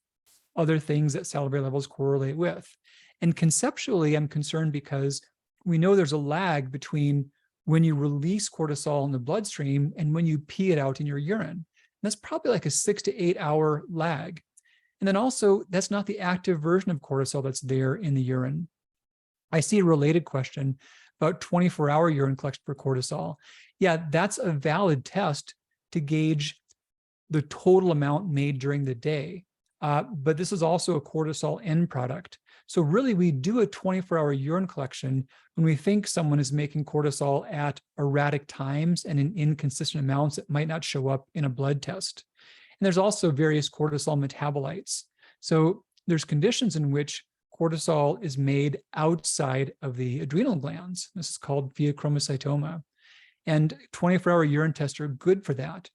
other things that salivary levels correlate with. And conceptually, I'm concerned because we know there's a lag between when you release cortisol in the bloodstream and when you pee it out in your urine. And that's probably like a 6 to 8 hour lag. And then also, that's not the active version of cortisol that's there in the urine. I see a related question about 24-hour urine collection for cortisol. Yeah, that's a valid test to gauge the total amount made during the day. But this is also a cortisol end product. So really, we do a 24-hour urine collection when we think someone is making cortisol at erratic times and in inconsistent amounts that might not show up in a blood test. And there's also various cortisol metabolites. So there's conditions in which cortisol is made outside of the adrenal glands. This is called pheochromocytoma. And 24-hour urine tests are good for that.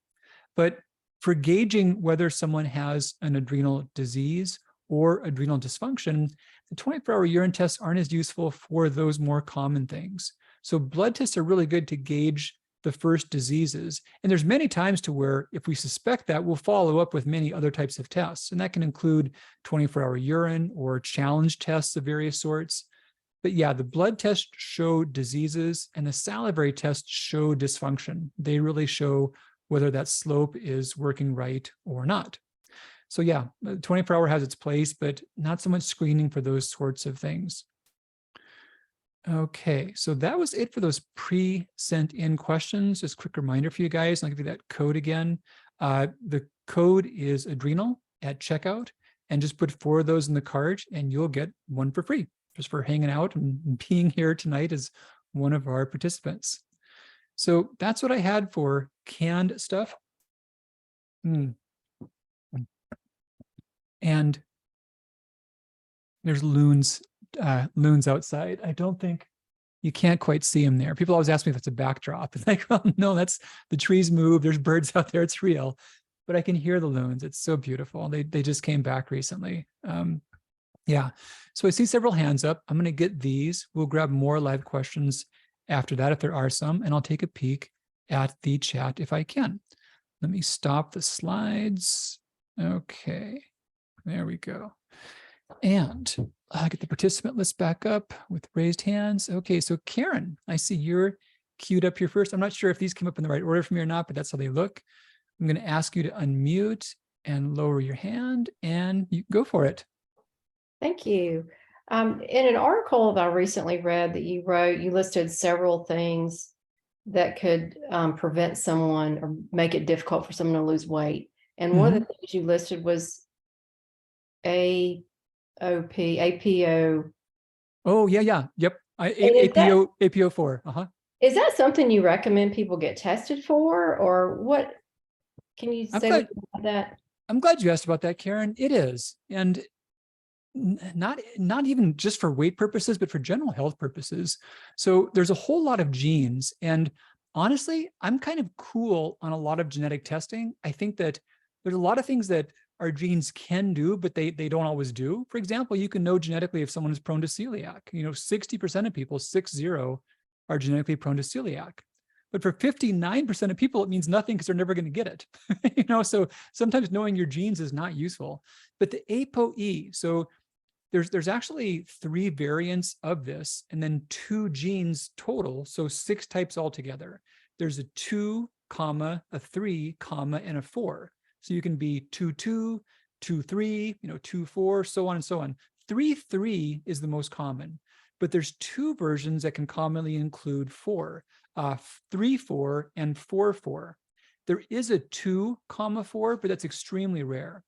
But for gauging whether someone has an adrenal disease or adrenal dysfunction, the 24-hour urine tests aren't as useful for those more common things. So blood tests are really good to gauge the first diseases. And there's many times to where if we suspect that, we'll follow up with many other types of tests. And that can include 24-hour urine or challenge tests of various sorts. But yeah, the blood tests show diseases and the salivary tests show dysfunction. They really show whether that slope is working right or not. So yeah, 24-hour has its place, but not so much screening for those sorts of things. Okay, so that was it for those pre-sent in questions. Just a quick reminder for you guys, I'll give you that code again. The code is Adrenal at checkout, and just put 4 of those in the cart and you'll get one for free, just for hanging out and being here tonight as one of our participants. So that's what I had for canned stuff. And there's loons outside. I don't think you can't quite see them there. People always ask me if it's a backdrop. It's like, well, no, that's the trees move. There's birds out there. It's real. But I can hear the loons. It's so beautiful. They just came back recently. Yeah. So I see several hands up. I'm going to get these. We'll grab more live questions after that if there are some, and I'll take a peek at the chat if I can. Let me stop the slides. Okay. There we go. And get the participant list back up with raised hands. Okay, so Karen, I see you're queued up here first. I'm not sure if these came up in the right order for me or not, but that's how they look. I'm going to ask you to unmute and lower your hand, and you go for it. Thank you. In an article that I recently read that you wrote, you listed several things that could prevent someone or make it difficult for someone to lose weight. And one of the things you listed was APO. Oh, yeah. Yep. APO4. Is that something you recommend people get tested for, or what? Can you say about that? I'm glad you asked about that, Karen. It is. And not even just for weight purposes, but for general health purposes. So there's a whole lot of genes. And honestly, I'm kind of cool on a lot of genetic testing. I think that there's a lot of things that our genes can do, but they don't always do. For example, you can know genetically if someone is prone to celiac. 60% of people, 60, are genetically prone to celiac. But for 59% of people, it means nothing because they're never going to get it. So sometimes knowing your genes is not useful. But the ApoE, so there's actually 3 variants of this, and then 2 genes total, so 6 types altogether. There's a 2, a 3, and a 4. So you can be 2, 2-3, 2-4, so on and so on. 3-3 is the most common, but there's two versions that can commonly include 4, 3-4 and 4-4. There is a 2-4, but that's extremely rare.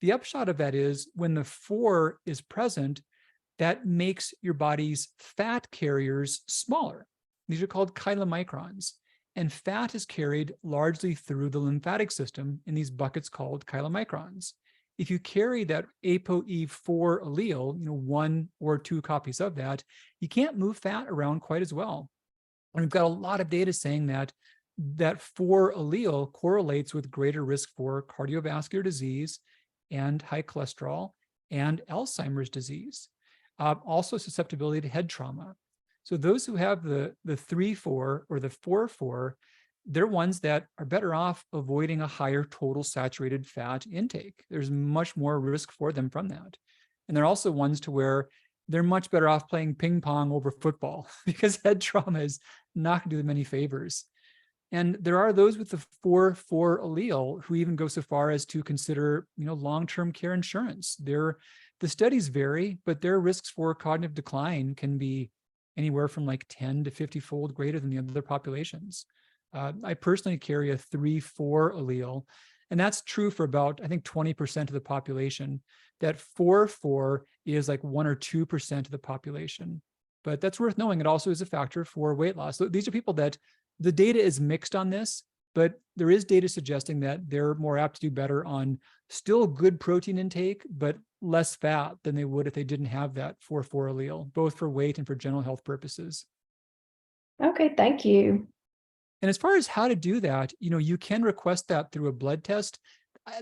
The upshot of that is when the 4 is present, that makes your body's fat carriers smaller. These are called chylomicrons. And fat is carried largely through the lymphatic system in these buckets called chylomicrons. If you carry that ApoE4 allele, 1 or 2 copies of that, you can't move fat around quite as well. And we've got a lot of data saying that that 4 allele correlates with greater risk for cardiovascular disease and high cholesterol and Alzheimer's disease. Also susceptibility to head trauma. So those who have the 3-4 or the 4-4, they're ones that are better off avoiding a higher total saturated fat intake. There's much more risk for them from that. And they're also ones to where they're much better off playing ping pong over football because head trauma is not going to do them any favors. And there are those with the 4-4 allele who even go so far as to consider, long-term care insurance. The studies vary, but their risks for cognitive decline can be anywhere from like 10 to 50-fold greater than the other populations. I personally carry a 3-4 allele, and that's true for about, I think, 20% of the population. That 4-4 is like 1 or 2% of the population. But that's worth knowing. It also is a factor for weight loss. So these are people that the data is mixed on this, but there is data suggesting that they're more apt to do better on still good protein intake, but less fat than they would if they didn't have that 4-4 allele, both for weight and for general health purposes. Okay, thank you. And as far as how to do that, you can request that through a blood test. I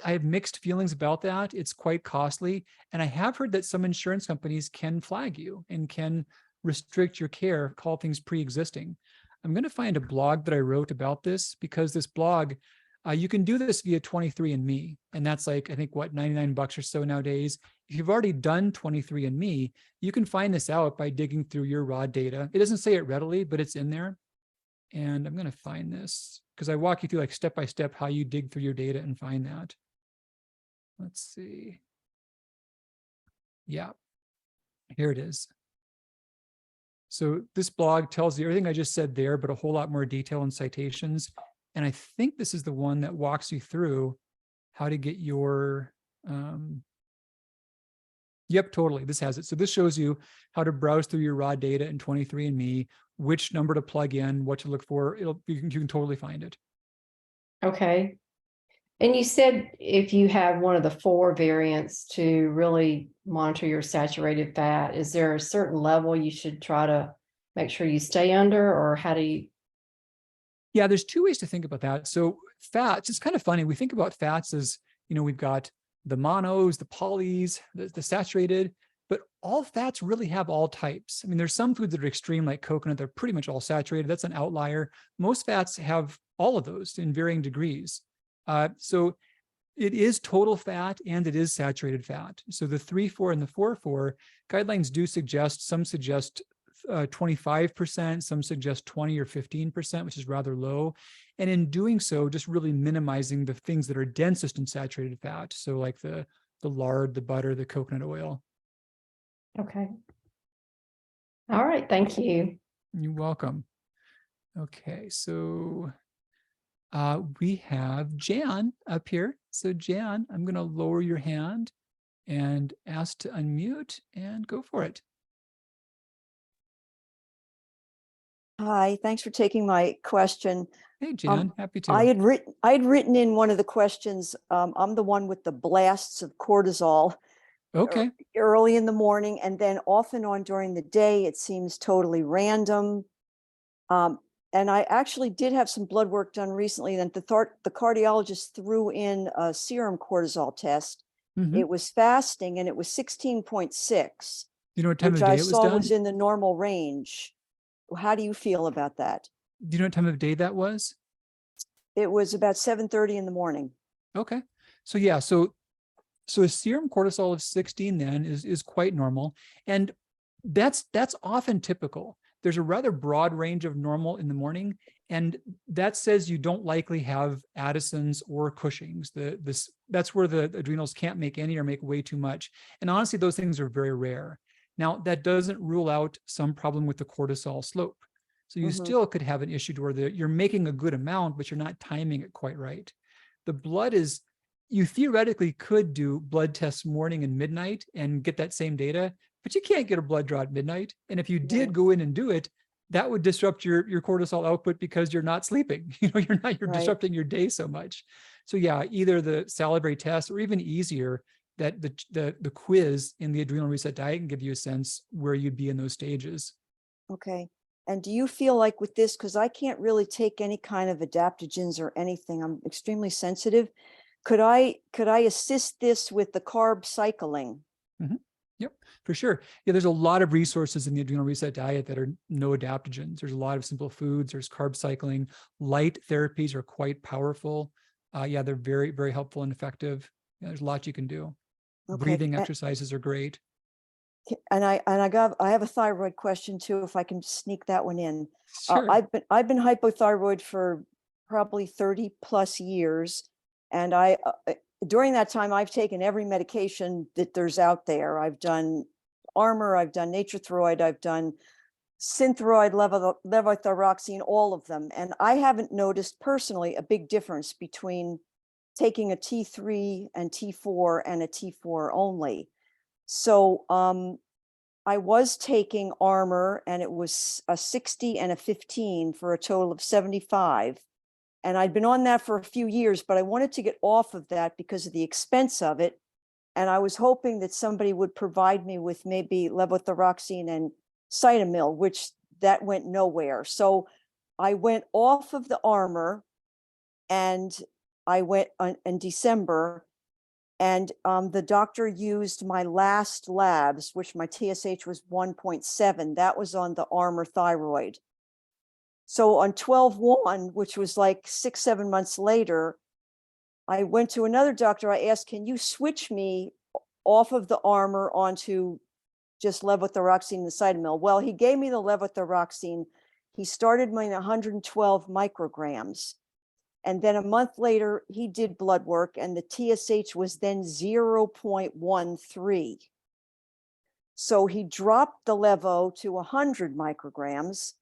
have mixed feelings about that. It's quite costly. And I have heard that some insurance companies can flag you and can restrict your care, call things pre-existing. I'm going to find a blog that I wrote about this because this blog, you can do this via 23andMe. And that's like, I think, what, $99 or so nowadays. If you've already done 23andMe, you can find this out by digging through your raw data. It doesn't say it readily, but it's in there. And I'm going to find this because I walk you through like step by step how you dig through your data and find that. Let's see. Yeah, here it is. So this blog tells you everything I just said there, but a whole lot more detail and citations. And I think this is the one that walks you through how to get your, yep, totally. This has it. So this shows you how to browse through your raw data in 23andMe, which number to plug in, what to look for. You can totally find it. Okay. And you said if you have one of the 4 variants to really monitor your saturated fat, is there a certain level you should try to make sure you stay under, or how do you? Yeah, there's 2 ways to think about that. So fats, it's kind of funny. We think about fats as, we've got the monos, the polys, the saturated, but all fats really have all types. I mean, there's some foods that are extreme, like coconut, they're pretty much all saturated. That's an outlier. Most fats have all of those in varying degrees. So it is total fat and it is saturated fat. So the 3-4 and the 4-4 guidelines do suggest, some suggest 25%, some suggest 20 or 15%, which is rather low. And in doing so, just really minimizing the things that are densest in saturated fat. So like the lard, the butter, the coconut oil. Okay. All right. Thank you. You're welcome. Okay, so we have Jan up here. So Jan, I'm going to lower your hand and ask to unmute and go for it. Hi, thanks for taking my question. Hey, Jan, happy to. I had written in one of the questions, I'm the one with the blasts of cortisol Okay. early in the morning, and then off and on during the day, it seems totally random. And I actually did have some blood work done recently, and the cardiologist threw in a serum cortisol test. Mm-hmm. It was fasting, and it was 16.6, You know what time of which day I it was saw done? was in the normal range. How do you feel about that? Do you know what time of day that was? It was about 7:30 in the morning. Okay. So yeah, so a serum cortisol of 16 then is quite normal. And that's often typical. There's a rather broad range of normal in the morning. And that says you don't likely have Addison's or Cushing's, that's where the adrenals can't make any or make way too much. And honestly, those things are very rare. Now, that doesn't rule out some problem with the cortisol slope. So you still could have an issue to where you're making a good amount, but you're not timing it quite right. The blood is, you theoretically could do blood tests morning and midnight and get that same data, but you can't get a blood draw at midnight. And if you did go in and do it, that would disrupt your cortisol output because you're not sleeping. You're disrupting your day so much. So yeah, either the salivary test or even easier, that the quiz in the Adrenal Reset Diet can give you a sense where you'd be in those stages. Okay. And do you feel like with this, because I can't really take any kind of adaptogens or anything, I'm extremely sensitive. Could I assist this with the carb cycling? Yep, for sure. Yeah, there's a lot of resources in the Adrenal Reset Diet that are no adaptogens. There's a lot of simple foods. There's carb cycling. Light therapies are quite powerful. Yeah, they're very, very helpful and effective. Yeah, there's a lot you can do. Okay. Breathing exercises are great. And I have a thyroid question too, if I can sneak that one in. Sure. I've been hypothyroid for probably 30 plus years. And during that time, I've taken every medication that there's out there. I've done Armour, I've done Naturopathic, I've done Synthroid, levothyroxine, all of them. And I haven't noticed personally a big difference between taking a T3 and T4 and a T4 only. So I was taking Armour, and it was a 60 and a 15 for a total of 75. And I'd been on that for a few years, but I wanted to get off of that because of the expense of it. And I was hoping that somebody would provide me with maybe levothyroxine and Cytomel, which that went nowhere. So I went off of the Armour, and I went in December, and the doctor used my last labs, which my TSH was 1.7. That was on the Armour thyroid. So on 12/1, which was like 6-7 months later, I went to another doctor. I asked, can you switch me off of the Armour onto just levothyroxine and Cytomel? Well, he gave me the levothyroxine. He started me at 112 micrograms. And then a month later, he did blood work, and the TSH was then 0.13. So he dropped the levo to 100 micrograms.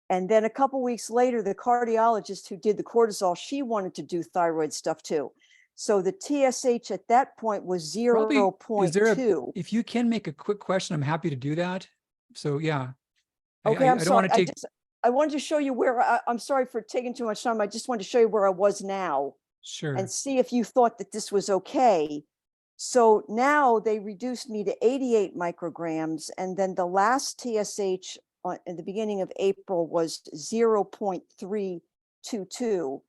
And then a couple of weeks later, the cardiologist who did the cortisol, she wanted to do thyroid stuff too. So the TSH at that point was 0.2. If you can make a quick question, I'm happy to do that. So yeah. Okay, I'm sorry. Don't want to I wanted to show you where, I'm sorry for taking too much time. I just wanted to show you where I was now. Sure. And see if you thought that this was okay. So now they reduced me to 88 micrograms. And then the last TSH in the beginning of April was 0.322. Sure.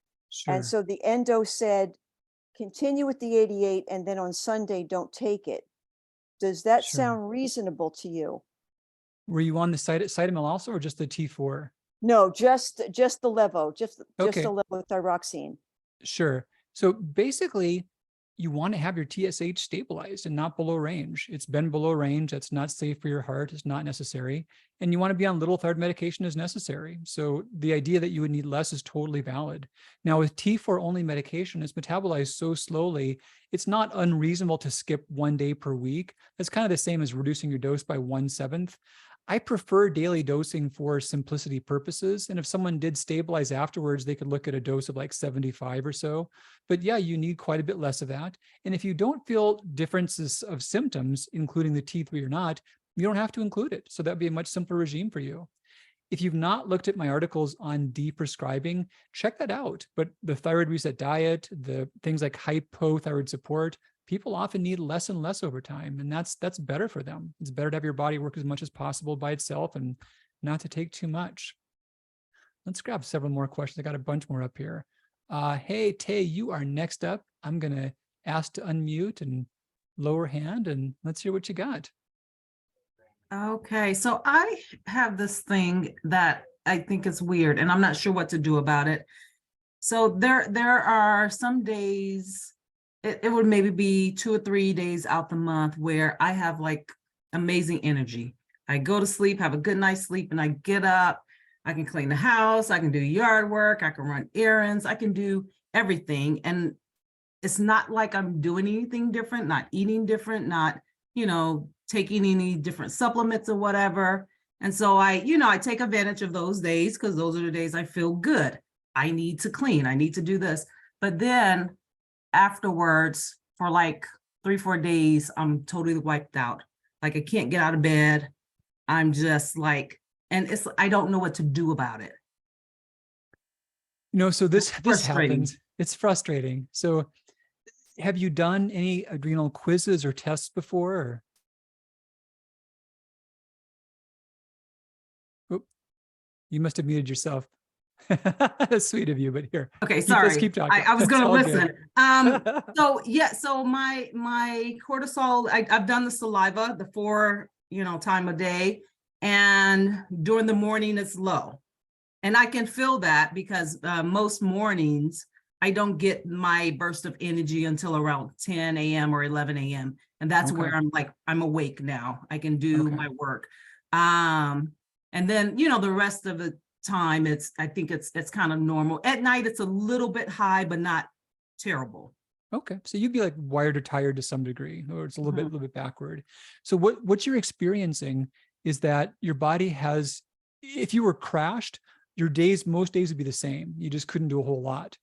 And so the endo said, continue with the 88, and then on Sunday, don't take it. Does that sound reasonable to you? Were you on the Cytomel also, or just the T4? No, just the levo, just the levothyroxine. Sure. So basically, you want to have your TSH stabilized and not below range. It's been below range. That's not safe for your heart. It's not necessary. And you want to be on little thyroid medication as necessary. So the idea that you would need less is totally valid. Now with T4 only medication, it's metabolized so slowly, it's not unreasonable to skip 1 day per week. That's kind of the same as reducing your dose by 1/7. I prefer daily dosing for simplicity purposes. And if someone did stabilize afterwards, they could look at a dose of like 75 or so. But yeah, you need quite a bit less of that. And if you don't feel differences of symptoms, including the T3 or not, you don't have to include it. So that'd be a much simpler regime for you. If you've not looked at my articles on deprescribing, check that out. But the Thyroid Reset Diet, the things like hypothyroid support, people often need less and less over time, and that's better for them. It's better to have your body work as much as possible by itself and not to take too much. Let's grab several more questions. I got a bunch more up here. Hey, Tay, you are next up. I'm going to ask to unmute and lower hand, and let's hear what you got. Okay, so I have this thing that I think is weird, and I'm not sure what to do about it. So there are some days, it would maybe be 2 or 3 days out the month where I have like amazing energy. I go to sleep, have a good night's sleep, and I get up, I can clean the house, I can do yard work, I can run errands, I can do everything. And it's not like I'm doing anything different, not eating different, not, taking any different supplements or whatever. And so I take advantage of those days because those are the days I feel good. I need to clean. I need to do this. But then afterwards, for like 3-4 days, I'm totally wiped out. Like I can't get out of bed. I'm just like, and I don't know what to do about it. So this frustrating. happens. It's frustrating. So have you done any adrenal quizzes or tests before? Or? Oop, you must have muted yourself. That's sweet of you, but here. Okay, sorry. Let's keep talking. I was going to listen. Good. So my cortisol, I've done the saliva, the 4, time a day, and during the morning it's low. And I can feel that because most mornings I don't get my burst of energy until around 10 a.m. or 11 a.m. And that's where I'm like, I'm awake now. I can do my work. And then, the rest of the time, I think it's kind of normal. At night, it's a little bit high, but not terrible. Okay. So you'd be like wired or tired to some degree, or it's a little bit backward. So what you're experiencing is that your body has, if you were crashed, most days would be the same. You just couldn't do a whole lot.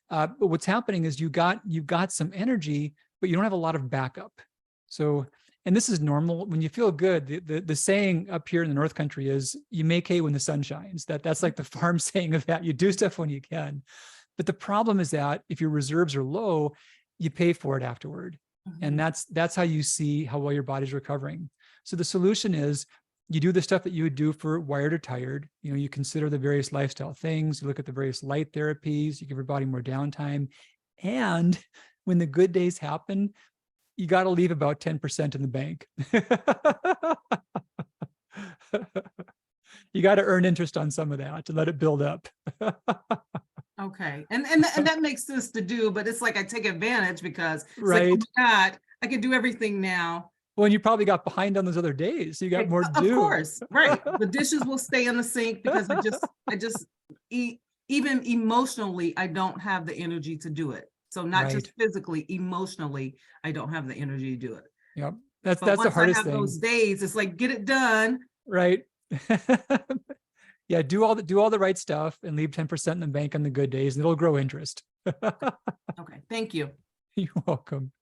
But what's happening is you've got some energy, but you don't have a lot of backup. So, and this is normal. When you feel good, the saying up here in the North Country is you make hay when the sun shines. That's like the farm saying of that. You do stuff when you can. But the problem is that if your reserves are low, you pay for it afterward. And that's how you see how well your body's recovering. So the solution is you do the stuff that you would do for wired or tired. You consider the various lifestyle things, you look at the various light therapies, you give your body more downtime. And when the good days happen, you got to leave about 10% in the bank. You got to earn interest on some of that to let it build up. Okay. And that makes sense to do, but it's like I take advantage because it's right. like, oh my God, I can do everything now. Well, and you probably got behind on those other days. So you got more to do. Of course, right. The dishes will stay in the sink because I just eat, even emotionally, I don't have the energy to do it. So not just physically, emotionally, I don't have the energy to do it. Yep. That's the hardest once I have thing. those days, it's like, get it done. Right. Yeah. Do all the right stuff and leave 10% in the bank on the good days and it'll grow interest. Okay. Thank you. You're welcome.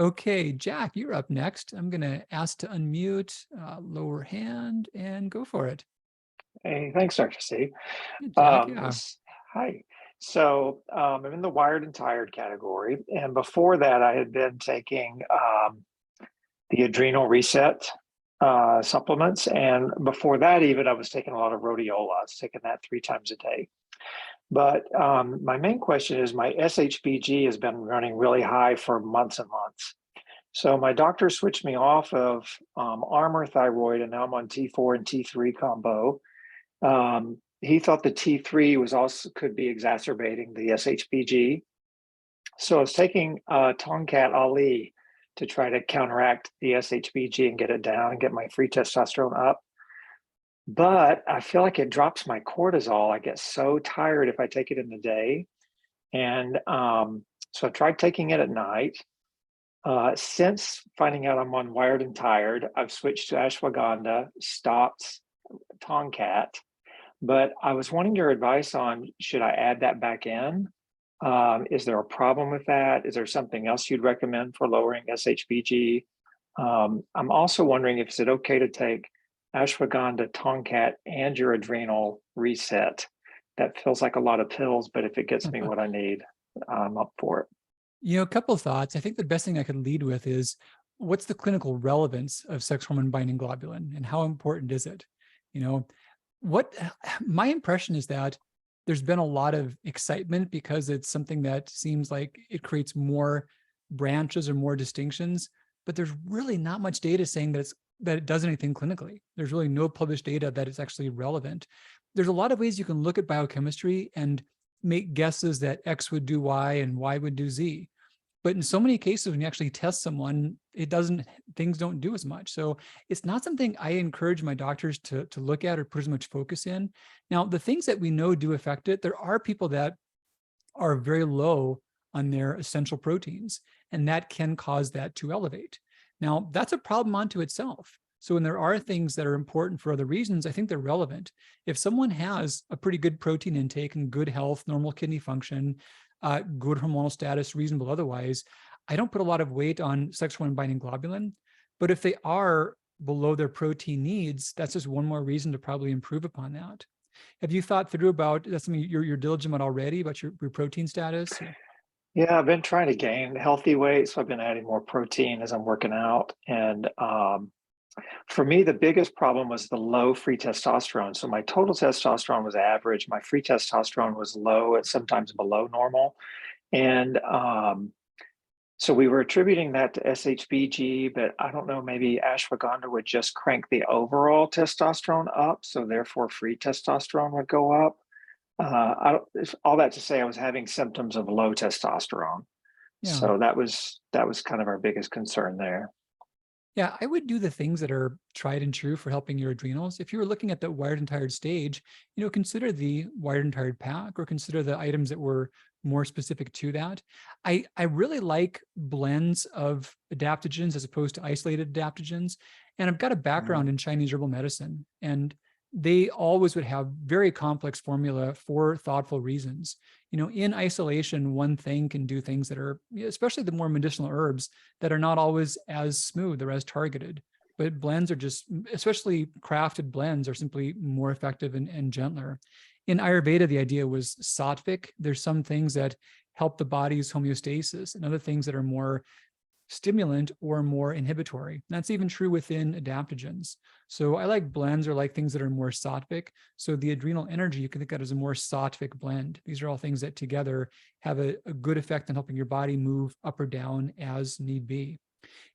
Okay, Jack, you're up next. I'm going to ask to unmute, lower hand, and go for it. Hey, thanks, Dr. C. Jack, yeah. Hi. So I'm in the wired and tired category. And before that, I had been taking the Adrenal Reset supplements. And before that, even I was taking a lot of rhodiola. I was taking that 3 times a day. But my main question is my SHBG has been running really high for months and months. So my doctor switched me off of Armor Thyroid, and now I'm on T4 and T3 combo. He thought the T3 could be exacerbating the SHBG. So I was taking Tongkat Ali to try to counteract the SHBG and get it down and get my free testosterone up. But I feel like it drops my cortisol. I get so tired if I take it in the day. And so I tried taking it at night. Since finding out I'm on wired and tired, I've switched to ashwagandha, stopped Tongkat. But I was wanting your advice on, should I add that back in? Is there a problem with that? Is there something else you'd recommend for lowering SHBG? I'm also wondering if is it okay to take ashwagandha, Tongkat, and your adrenal reset. That feels like a lot of pills, but if it gets me what I need, I'm up for it. A couple of thoughts. I think the best thing I could lead with is what's the clinical relevance of sex hormone binding globulin and how important is it? My impression is that there's been a lot of excitement because it's something that seems like it creates more branches or more distinctions, but there's really not much data saying that it does anything clinically. There's really no published data that it's actually relevant. There's a lot of ways you can look at biochemistry and make guesses that X would do Y and Y would do Z. But in so many cases, when you actually test someone, things don't do as much. So it's not something I encourage my doctors to look at or put as much focus in. Now, the things that we know do affect it, there are people that are very low on their essential proteins, and that can cause that to elevate. Now, that's a problem unto itself. So when there are things that are important for other reasons, I think they're relevant. If someone has a pretty good protein intake and good health, normal kidney function, good hormonal status, reasonable otherwise, I don't put a lot of weight on sex-hormone binding globulin. But if they are below their protein needs, that's just one more reason to probably improve upon that. Have you thought through about, that's something you're diligent about already, about your protein status? Yeah, I've been trying to gain healthy weight, so I've been adding more protein as I'm working out. And for me, the biggest problem was the low free testosterone. So my total testosterone was average. My free testosterone was low, at sometimes below normal. And so we were attributing that to SHBG, but I don't know, maybe ashwagandha would just crank the overall testosterone up. So therefore free testosterone would go up. All that to say, I was having symptoms of low testosterone. Yeah. So that was kind of our biggest concern there. Yeah, I would do the things that are tried and true for helping your adrenals. If you were looking at the wired and tired stage, consider the wired and tired pack, or consider the items that were more specific to that. I really like blends of adaptogens as opposed to isolated adaptogens. And I've got a background in Chinese herbal medicine, and they always would have very complex formula for thoughtful reasons. In isolation, one thing can do things that are, especially the more medicinal herbs, that are not always as smooth or as targeted. But blends are just, especially crafted blends, are simply more effective and gentler. In Ayurveda, the idea was sattvic. There's some things that help the body's homeostasis, and other things that are more stimulant or more inhibitory. And that's even true within adaptogens. So I like blends, or like things that are more sattvic. So the adrenal energy, you can think of that as a more sattvic blend. These are all things that together have a good effect on helping your body move up or down as need be.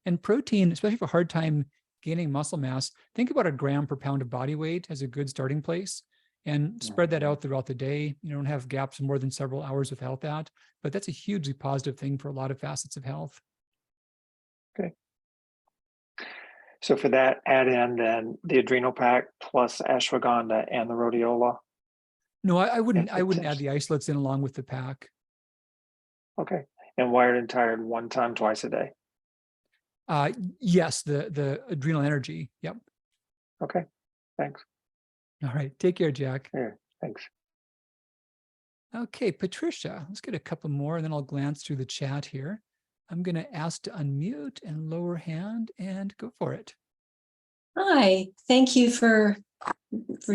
And protein, especially for a hard time gaining muscle mass, think about a gram per pound of body weight as a good starting place, and spread that out throughout the day. You don't have gaps more than several hours without that, but that's a hugely positive thing for a lot of facets of health. Okay. So for that, add in then the adrenal pack plus ashwagandha and the rhodiola. No, I wouldn't add the isolates in along with the pack. Okay. And wired and tired 1 time, twice a day. Yes, the adrenal energy. Yep. Okay. Thanks. All right. Take care, Jack. Here, thanks. Okay, Patricia, let's get a couple more and then I'll glance through the chat here. I'm going to ask to unmute and lower hand and go for it. Hi, thank you for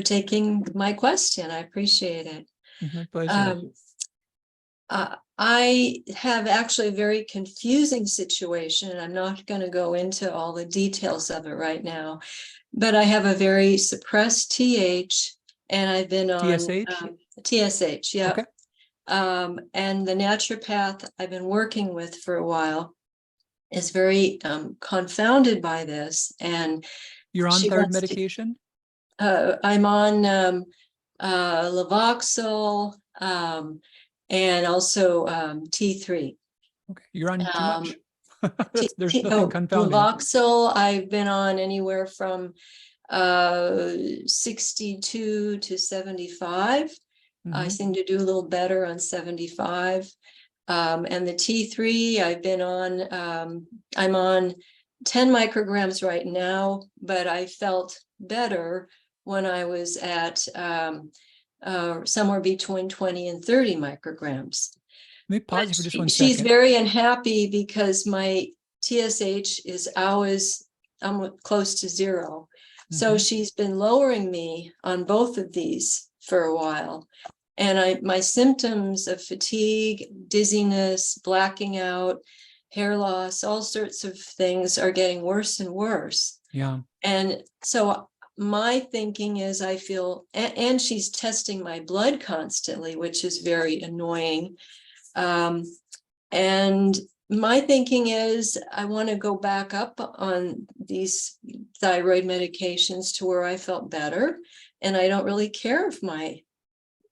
taking my question. I appreciate it. My pleasure. I have actually a very confusing situation, and I'm not going to go into all the details of it right now, but I have a very suppressed TH, and I've been on TSH, yeah. Okay. And the naturopath I've been working with for a while is very confounded by this, and you're on thyroid medication? I'm on Levoxyl and also T3. Okay, you're on too much. There's nothing confounding. Levoxyl, I've been on anywhere from 62 to 75. I seem to do a little better on 75. And the T3, I've been on, I'm on 10 micrograms right now, but I felt better when I was at somewhere between 20 and 30 micrograms. Let me pause you for just 1 second. She's very unhappy because my TSH is always, I'm close to 0. So she's been lowering me on both of these for a while. And my symptoms of fatigue, dizziness, blacking out, hair loss, all sorts of things are getting worse and worse. Yeah. And so my thinking is I feel, and she's testing my blood constantly, which is very annoying. And my thinking is I want to go back up on these thyroid medications to where I felt better. And I don't really care if my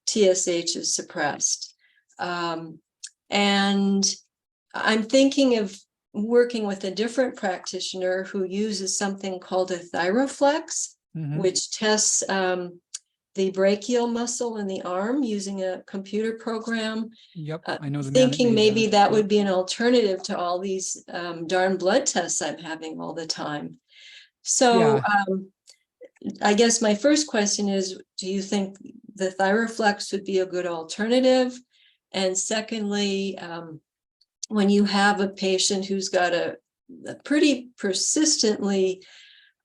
TSH is suppressed. And I'm thinking of working with a different practitioner who uses something called a Thyroflex, which tests the brachial muscle in the arm using a computer program. Yep, I know the man that Thinking made maybe that would Yep. be an alternative to all these darn blood tests I'm having all the time. So Yeah. I guess my first question is, do you think the Thyroflex would be a good alternative? And secondly, when you have a patient who's got a pretty persistently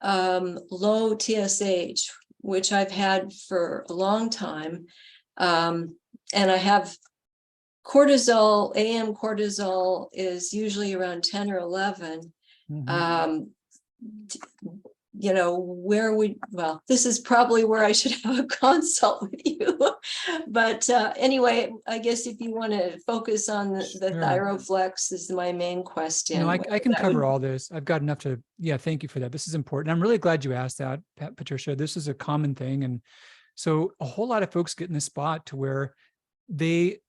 low TSH, which I've had for a long time, and I have cortisol, AM cortisol is usually around 10 or 11. Mhm. You know, well, this is probably where I should have a consult with you. But anyway, I guess if you want to focus on the Sure. Thyroflex is my main question. No, I whether can that cover would- all this. I've got enough to, yeah, thank you for that. This is important. I'm really glad you asked that, Patricia. This is a common thing. And so a whole lot of folks get in this spot to where they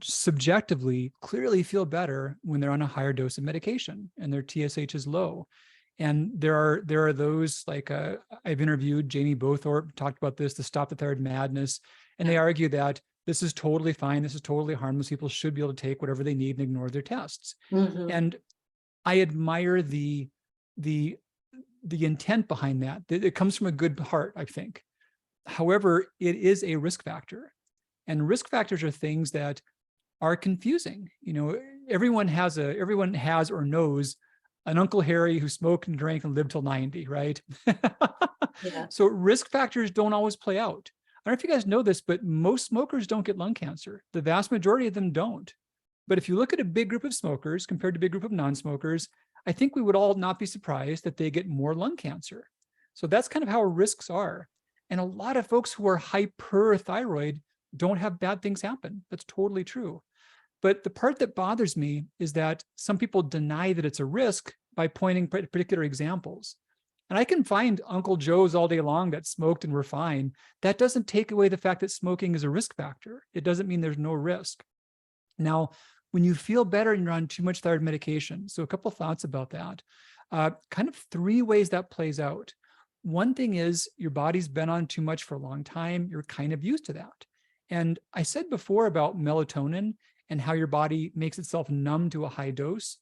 subjectively clearly feel better when they're on a higher dose of medication and their TSH is low. And there are those like I've interviewed Jamie Bothorpe, talked about this, the Stop the Thyroid Madness, and they argue that this is totally fine. This is totally harmless. People should be able to take whatever they need and ignore their tests. Mhm. And I admire the intent behind that. It comes from a good heart, I think. However, it is a risk factor, and risk factors are things that are confusing. You know, everyone has or knows an Uncle Harry who smoked and drank and lived till 90, right? Yeah. So risk factors don't always play out. I don't know if you guys know this, but most smokers don't get lung cancer. The vast majority of them don't. But if you look at a big group of smokers compared to a big group of non-smokers, I think we would all not be surprised that they get more lung cancer. So that's kind of how risks are. And a lot of folks who are hyperthyroid don't have bad things happen. That's totally true. But the part that bothers me is that some people deny that it's a risk by pointing particular examples. And I can find Uncle Joes all day long that smoked and were fine. That doesn't take away the fact that smoking is a risk factor. It doesn't mean there's no risk. Now, when you feel better and you're on too much thyroid medication, so a couple of thoughts about that. Kind of 3 ways that plays out. One thing is your body's been on too much for a long time. You're kind of used to that. And I said before about melatonin and how your body makes itself numb to a high dose.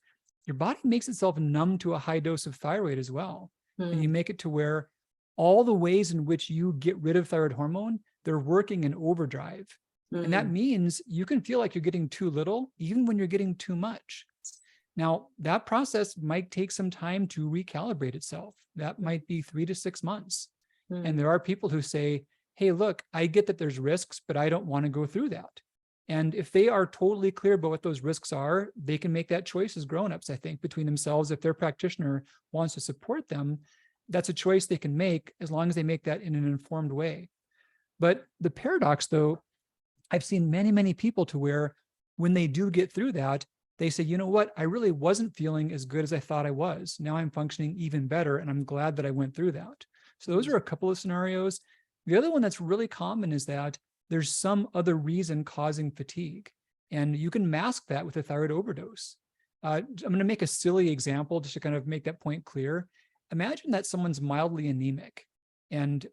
Your body makes itself numb to a high dose of thyroid as well. And you make it to where all the ways in which you get rid of thyroid hormone, they're working in overdrive. And that means you can feel like you're getting too little, even when you're getting too much. Now, that process might take some time to recalibrate itself. That might be 3 to 6 months. And there are people who say, hey, look, I get that there's risks, but I don't want to go through that. And if they are totally clear about what those risks are, they can make that choice as grownups, I think, between themselves. If their practitioner wants to support them, that's a choice they can make as long as they make that in an informed way. But the paradox, though, I've seen many, many people to where when they do get through that, they say, you know what, I really wasn't feeling as good as I thought I was. Now I'm functioning even better, and I'm glad that I went through that. So those are a couple of scenarios. The other one that's really common is that there's some other reason causing fatigue, and you can mask that with a thyroid overdose. I'm going to make a silly example just to kind of make that point clear. Imagine that someone's mildly anemic, and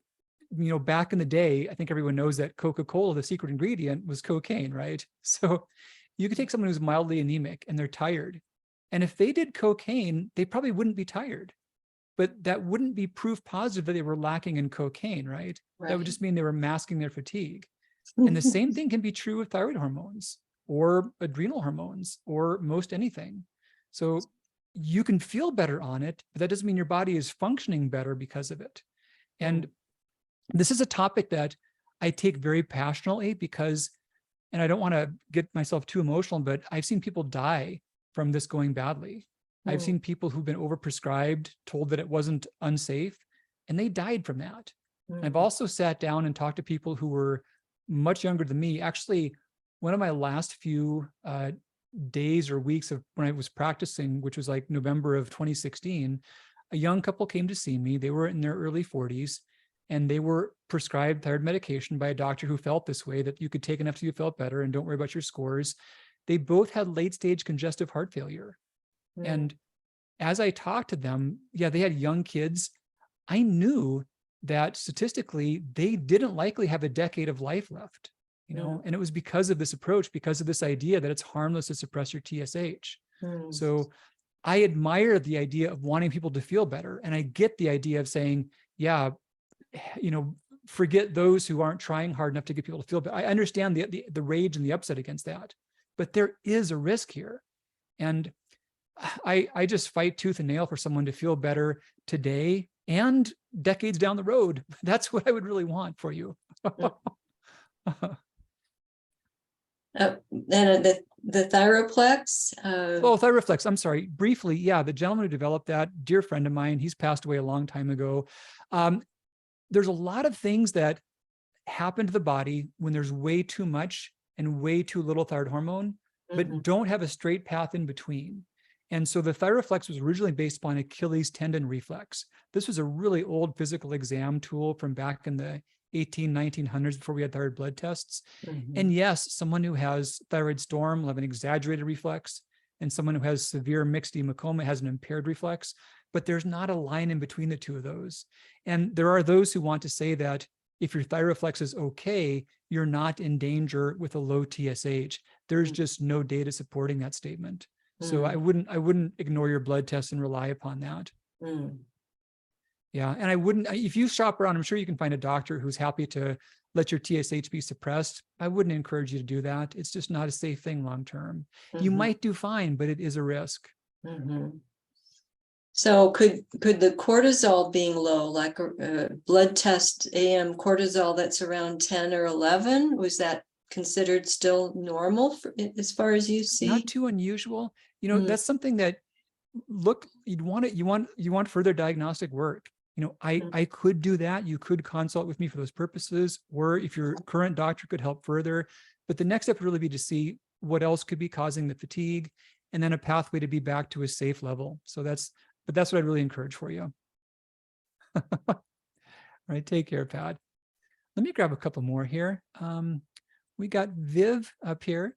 back in the day, I think everyone knows that Coca-Cola, the secret ingredient was cocaine, right? So you could take someone who's mildly anemic and they're tired, and if they did cocaine, they probably wouldn't be tired. But that wouldn't be proof positive that they were lacking in cocaine, right? That would just mean they were masking their fatigue. And the same thing can be true with thyroid hormones or adrenal hormones or most anything. So you can feel better on it, but that doesn't mean your body is functioning better because of it. And this is a topic that I take very passionately because, and I don't want to get myself too emotional, but I've seen people die from this going badly. I've seen people who've been overprescribed, told that it wasn't unsafe, and they died from that. I've also sat down and talked to people who were much younger than me. Actually, one of my last few days or weeks of when I was practicing, which was like November of 2016, a young couple came to see me. They were in their early 40s, and they were prescribed thyroid medication by a doctor who felt this way, that you could take enough so you felt better and don't worry about your scores. They both had late-stage congestive heart failure. And as I talked to them, yeah, they had young kids. I knew that statistically, they didn't likely have a decade of life left, you know, and it was because of this approach, because of this idea that it's harmless to suppress your TSH. So I admire the idea of wanting people to feel better. And I get the idea of saying, yeah, you know, forget those who aren't trying hard enough to get people to feel better. I understand the rage and the upset against that, but there is a risk here. And I just fight tooth and nail for someone to feel better today and decades down the road. That's what I would really want for you. And the Thyroplex. Oh, Thyroflex. I'm sorry. Briefly, yeah, the gentleman who developed that, dear friend of mine, he's passed away a long time ago. There's a lot of things that happen to the body when there's way too much and way too little thyroid hormone, but don't have a straight path in between. And so the Thyroflex was originally based upon Achilles tendon reflex. This was a really old physical exam tool from back in the 1900s before we had thyroid blood tests. And yes, someone who has thyroid storm will have an exaggerated reflex, and someone who has severe mixed hemochroma has an impaired reflex, but there's not a line in between the two of those. And there are those who want to say that if your Thyroflex is okay, you're not in danger with a low TSH. There's just no data supporting that statement. So I wouldn't ignore your blood test and rely upon that. Yeah, and I wouldn't, if you shop around, I'm sure you can find a doctor who's happy to let your TSH be suppressed. I wouldn't encourage you to do that. It's just not a safe thing long term. You might do fine, but it is a risk. So could the cortisol being low, like a blood test AM cortisol that's around 10 or 11, was that considered still normal as far as you see? Not too unusual. You know, that's something that you want further diagnostic work. You know, I could do that. You could consult with me for those purposes, or if your current doctor could help further. But the next step would really be to see what else could be causing the fatigue, and then a pathway to be back to a safe level. So that's what I'd really encourage for you. All right, take care, Pat. Let me grab a couple more here. We got Viv up here.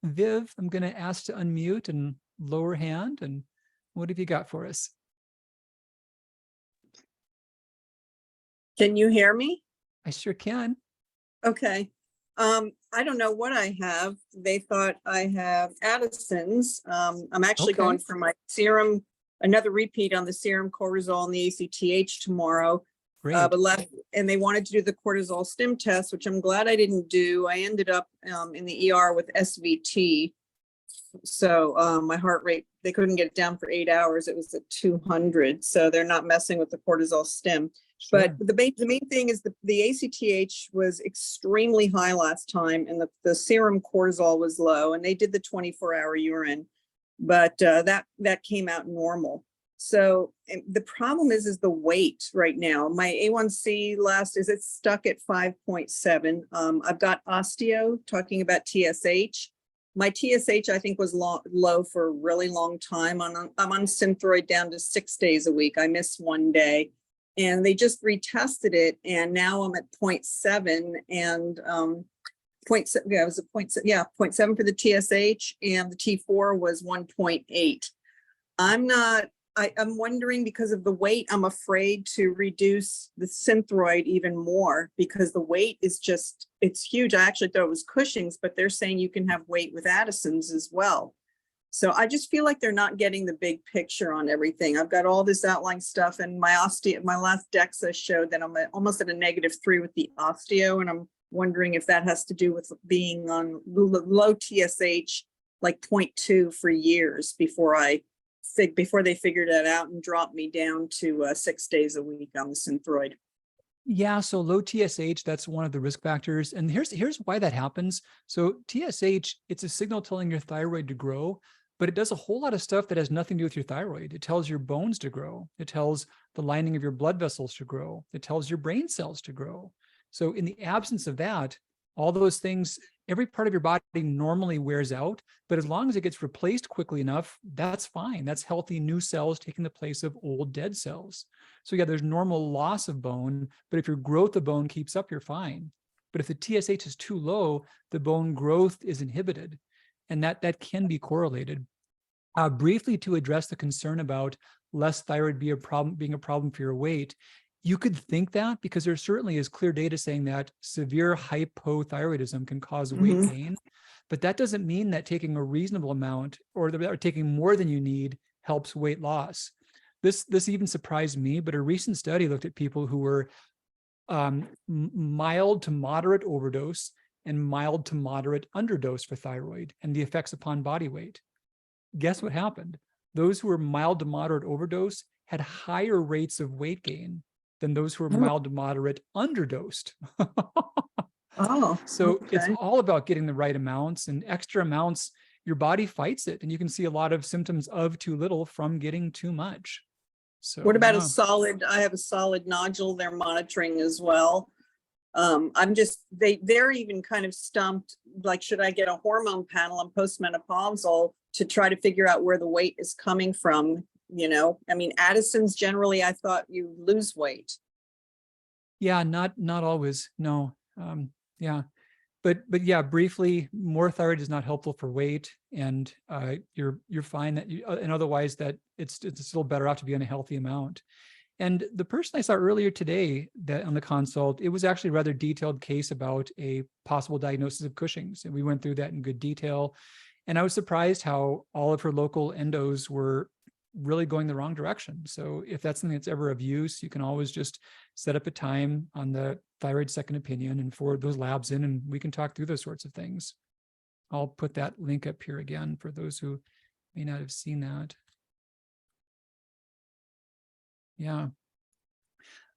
Viv, I'm going to ask to unmute and lower hand. And what have you got for us? Can you hear me? I sure can. Okay. I don't know what I have. They thought I have Addison's. I'm actually going for my serum, another repeat on the serum cortisol and the ACTH tomorrow. Great. And they wanted to do the cortisol stim test, which I'm glad I didn't do. I ended up in the ER with SVT. So my heart rate, they couldn't get it down for 8 hours. It was at 200. So they're not messing with the cortisol stim. Sure. But the main thing is the ACTH was extremely high last time, and the serum cortisol was low, and they did the 24-hour urine, but that came out normal. So the problem is the weight right now. My A1C it's stuck at 5.7. I've got osteo talking about TSH. My TSH, I think, was low for a really long time. I'm on Synthroid down to 6 days a week. I miss 1 day. And they just retested it, and now I'm at 0.7, and 0.7, yeah, it was a 0.7 for the TSH, and the T4 was 1.8. I'm wondering, because of the weight, I'm afraid to reduce the Synthroid even more, because the weight is just, it's huge. I actually thought it was Cushing's, but they're saying you can have weight with Addison's as well. So I just feel like they're not getting the big picture on everything. I've got all this outline stuff, and my last DEXA showed that I'm almost at a -3 with the osteo. And I'm wondering if that has to do with being on low TSH, like 0.2 for years before they figured that out and dropped me down to 6 days a week on the Synthroid. Yeah, so low TSH, that's one of the risk factors. And here's why that happens. So TSH, it's a signal telling your thyroid to grow, but it does a whole lot of stuff that has nothing to do with your thyroid. It tells your bones to grow. It tells the lining of your blood vessels to grow. It tells your brain cells to grow. So in the absence of that, all those things, every part of your body normally wears out, but as long as it gets replaced quickly enough, that's fine. That's healthy new cells taking the place of old dead cells. So yeah, there's normal loss of bone, but if your growth of bone keeps up, you're fine. But if the TSH is too low, the bone growth is inhibited, and that can be correlated. Briefly, to address the concern about less thyroid being a problem for your weight, You could think that because there certainly is clear data saying that severe hypothyroidism can cause weight Mhm. gain, but that doesn't mean that taking a reasonable amount or taking more than you need helps weight loss. This even surprised me, but a recent study looked at people who were mild to moderate overdose and mild to moderate underdose for thyroid and the effects upon body weight. Guess what happened? Those who were mild to moderate overdose had higher rates of weight gain than those who were mild to moderate underdosed. Oh, So it's okay. all about getting the right amounts, and extra amounts, your body fights it. And you can see a lot of symptoms of too little from getting too much. So What about yeah. I have a solid nodule they're monitoring as well. They're even kind of stumped, like, should I get a hormone panel? I'm postmenopausal to try to figure out where the weight is coming from. I mean, Addison's generally, I thought you lose weight. Yeah, not always. No. Yeah. But yeah, briefly, more thyroid is not helpful for weight, and you're fine that and otherwise that it's still better off to be on a healthy amount. And the person I saw earlier today that on the consult, it was actually a rather detailed case about a possible diagnosis of Cushing's, and we went through that in good detail. And I was surprised how all of her local endos were really going the wrong direction. So if that's something that's ever of use, you can always just set up a time on the thyroid second opinion and forward those labs in, and we can talk through those sorts of things. I'll put that link up here again for those who may not have seen that. Yeah.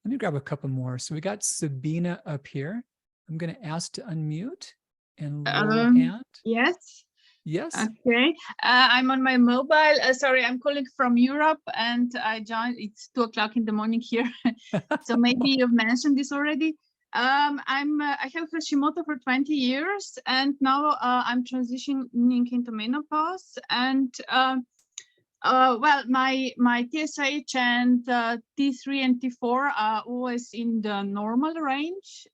Let me grab a couple more. So we got Sabina up here. I'm going to ask to unmute and lower hand. Yes. Yes. Okay. I'm on my mobile. Sorry, I'm calling from Europe, and I joined. It's 2:00 in the morning here, so maybe you've mentioned this already. I have Hashimoto for 20 years, and now I'm transitioning into menopause. And well, my TSH and T3 and T4 are always in the normal range.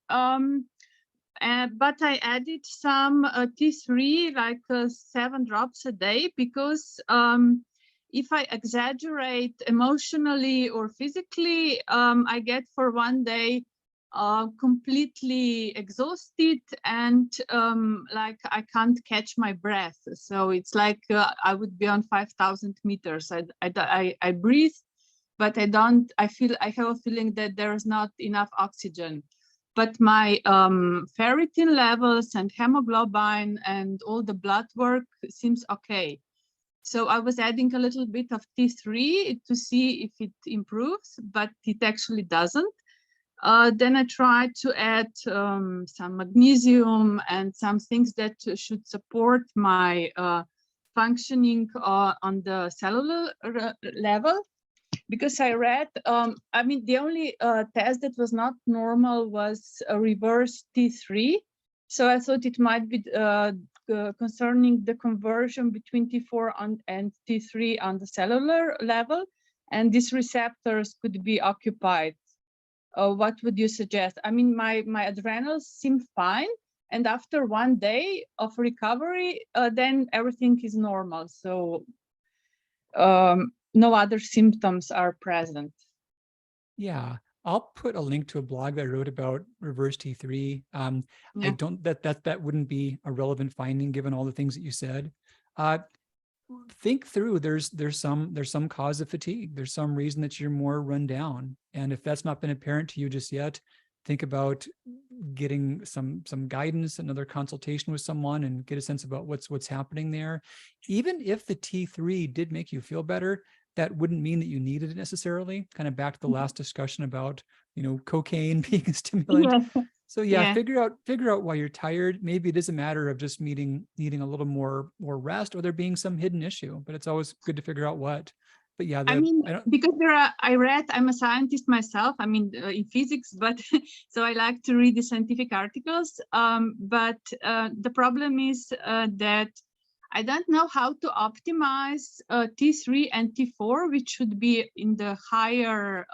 But I added some T3, like 7 drops a day, because if I exaggerate emotionally or physically, I get for one day completely exhausted, and like I can't catch my breath. So it's like I would be on 5,000 meters. I breathe, but I have a feeling that there is not enough oxygen. But my ferritin levels and hemoglobin and all the blood work seems okay. So I was adding a little bit of T3 to see if it improves, but it actually doesn't. Then I tried to add some magnesium and some things that should support my functioning on the cellular level. Because I read, I mean, the only test that was not normal was a reverse T3. So I thought it might be concerning the conversion between T4 and T3 on the cellular level. And these receptors could be occupied. What would you suggest? I mean, my adrenals seem fine. And after one day of recovery, then everything is normal. So no other symptoms are present. Yeah, I'll put a link to a blog that I wrote about reverse T3. I don't that wouldn't be a relevant finding given all the things that you said. Think through. There's some cause of fatigue. There's some reason that you're more run down, and if that's not been apparent to you just yet, think about getting some guidance, another consultation with someone, and get a sense about what's happening there. Even if the T3 did make you feel better, that wouldn't mean that you needed it necessarily. Kind of back to the last discussion about, cocaine being a stimulant. Yeah. So yeah, figure out why you're tired. Maybe it is a matter of just needing a little more rest, or there being some hidden issue, but it's always good to figure out what. But yeah, because I'm a scientist myself, I mean, in physics, but so I like to read the scientific articles. But the problem is that I don't know how to optimize T3 and T4, which should be in the higher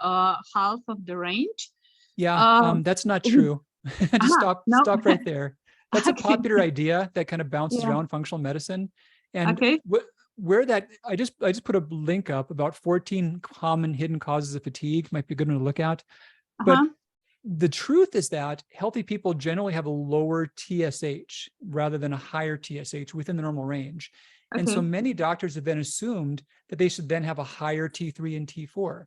half of the range. Yeah, that's not true. Just stop right there. That's Okay. a popular idea that kind of bounces around functional medicine. And where that, I just put a link up about 14 common hidden causes of fatigue, might be a good one to look at. But Uh-huh. the truth is that healthy people generally have a lower TSH rather than a higher TSH within the normal range. And so Okay. many doctors have then assumed that they should then have a higher T3 and T4.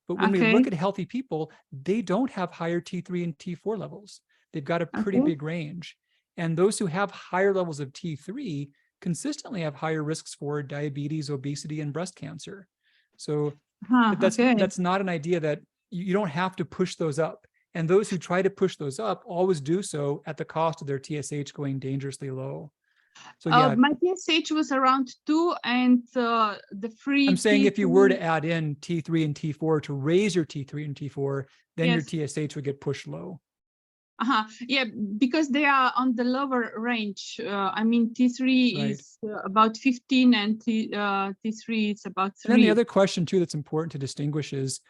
But when we Okay. look at healthy people, they don't have higher T3 and T4 levels. They've got a pretty Okay. big range. And those who have higher levels of T3 consistently have higher risks for diabetes, obesity, and breast cancer. So Uh-huh. Okay. that's not an idea that you don't have to push those up. And those who try to push those up always do so at the cost of their TSH going dangerously low. So yeah, My TSH was around 2, and the free I'm saying if you were to T3 add in T3 and T4 to raise your T3 and T4, then your Yes. TSH would get pushed low. Yeah, because they are on the lower range. I mean, T3 Right. is about 15, and T3 is about And then the 3. other question too that's important to distinguish is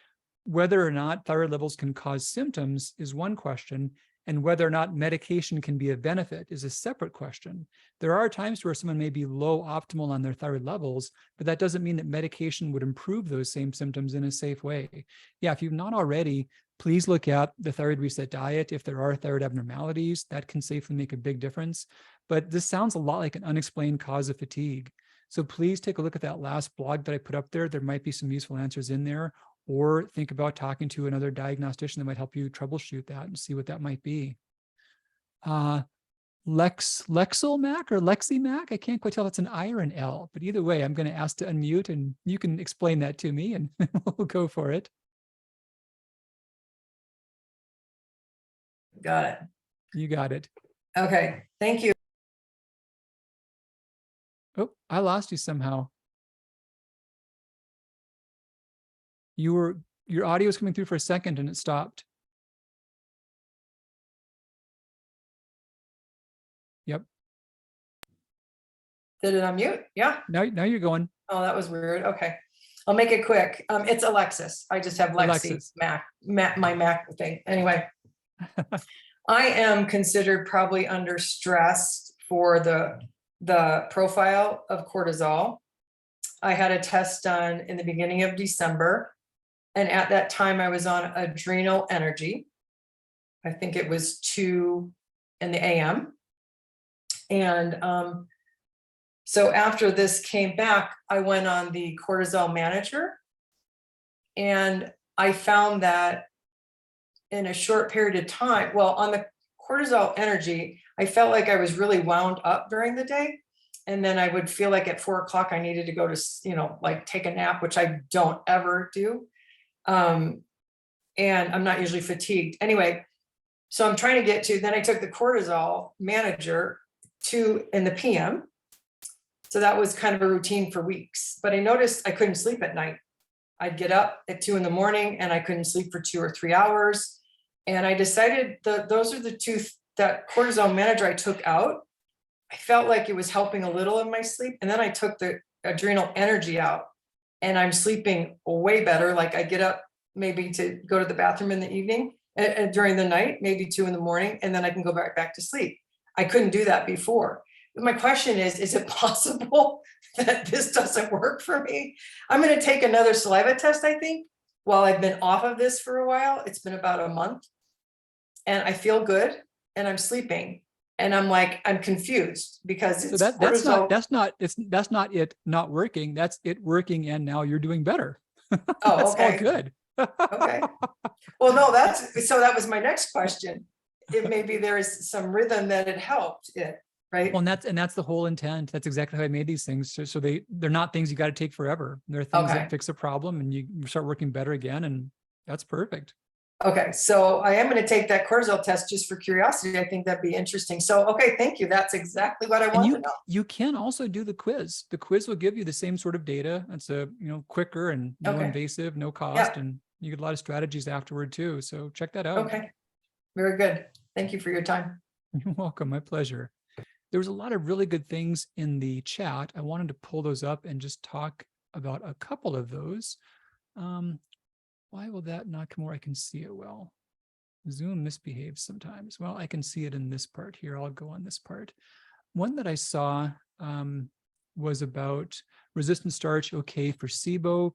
whether or not thyroid levels can cause symptoms is one question, and whether or not medication can be a benefit is a separate question. There are times where someone may be low optimal on their thyroid levels, but that doesn't mean that medication would improve those same symptoms in a safe way. Yeah, if you've not already, please look at the Thyroid Reset Diet. If there are thyroid abnormalities, that can safely make a big difference. But this sounds a lot like an unexplained cause of fatigue. So please take a look at that last blog that I put up there. There might be some useful answers in there, or think about talking to another diagnostician that might help you troubleshoot that and see what that might be. Lexilmac or Leximac, I can't quite tell if it's an I or an L, but either way, I'm going to ask to unmute and you can explain that to me and we'll go for it. Got it. You got it. Okay, thank you. Oh, I lost you somehow. Your audio was coming through for a second and it stopped. Yep. Did it unmute? Yeah. Now you're going. Oh, that was weird. Okay. I'll make it quick. It's Alexis. I just have Lexi, Alexis. my Mac thing. Anyway, I am considered probably under stress for the profile of cortisol. I had a test done in the beginning of December. And at that time I was on adrenal energy. I think it was 2 in the AM. And so after this came back, I went on the cortisol manager. And I found that in a short period of time, well, on the cortisol energy, I felt like I was really wound up during the day. And then I would feel like at 4 o'clock, I needed to go to, like take a nap, which I don't ever do. And I'm not usually fatigued. Anyway, so I'm trying to get to, then I took the cortisol manager 2 in the PM. So that was kind of a routine for weeks, but I noticed I couldn't sleep at night. I'd get up at 2 in the morning and I couldn't sleep for 2 or 3 hours. And I decided those are the 2 that cortisol manager I took out. I felt like it was helping a little in my sleep. And then I took the adrenal energy out and I'm sleeping way better. Like I get up maybe to go to the bathroom in the evening and during the night, maybe 2 in the morning, and then I can go back to sleep. I couldn't do that before. But my question is it possible that this doesn't work for me? I'm going to take another saliva test, I think, while I've been off of this for a while. It's been about a month and I feel good and I'm sleeping. And I'm like, I'm confused because it's so that's not it not working. That's it working. And now you're doing better. Oh, that's okay. all good. Okay. Well, no, that was my next question. It maybe there is some rhythm that it helped it, right? Well, and that's the whole intent. That's exactly how I made these things. So they're not things you got to take forever. They're things Okay. that fix a problem and you start working better again. And that's perfect. Okay, so I am going to take that cortisol test just for curiosity. I think that'd be interesting. So, okay, thank you. That's exactly what I want to know. You can also do the quiz. The quiz will give you the same sort of data. It's quicker and no invasive, no cost, and you get a lot of strategies afterward too. So check that out. Okay, very good. Thank you for your time. You're welcome. My pleasure. There was a lot of really good things in the chat. I wanted to pull those up and just talk about a couple of those. Why will that not come where I can see it well? Zoom misbehaves sometimes. Well, I can see it in this part here. I'll go on this part. One that I saw was about resistant starch, okay for SIBO.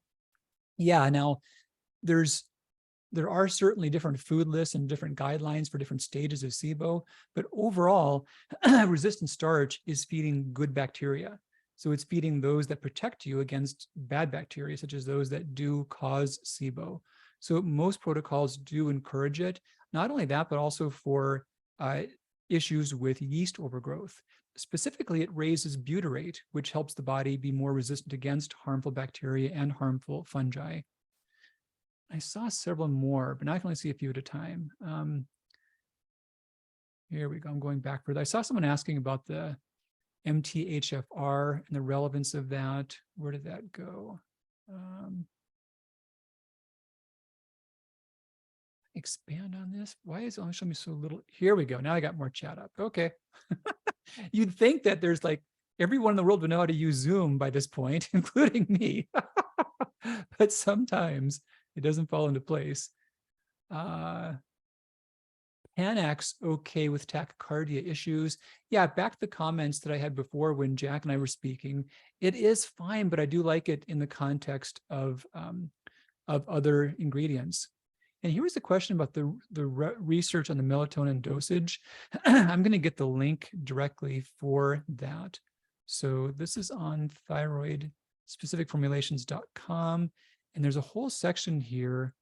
Yeah, now there's there are certainly different food lists and different guidelines for different stages of SIBO, but overall, resistant starch is feeding good bacteria. So it's feeding those that protect you against bad bacteria, such as those that do cause SIBO. So most protocols do encourage it. Not only that, but also for issues with yeast overgrowth. Specifically, it raises butyrate, which helps the body be more resistant against harmful bacteria and harmful fungi. I saw several more, but now I can only see a few at a time. Here we go. I'm going back further. I saw someone asking about the MTHFR and the relevance of that. Where did that go? Expand on this. Why is it only showing me so little? Here we go. Now I got more chat up. Okay. You'd think that there's like everyone in the world would know how to use Zoom by this point, including me. But sometimes it doesn't fall into place. Panax okay with tachycardia issues. Yeah, back to the comments that I had before when Jack and I were speaking. It is fine, but I do like it in the context of other ingredients. And here was the question about the research on the melatonin dosage. I'm going to get the link directly for that. So this is on thyroidspecificformulations.com. And there's a whole section here.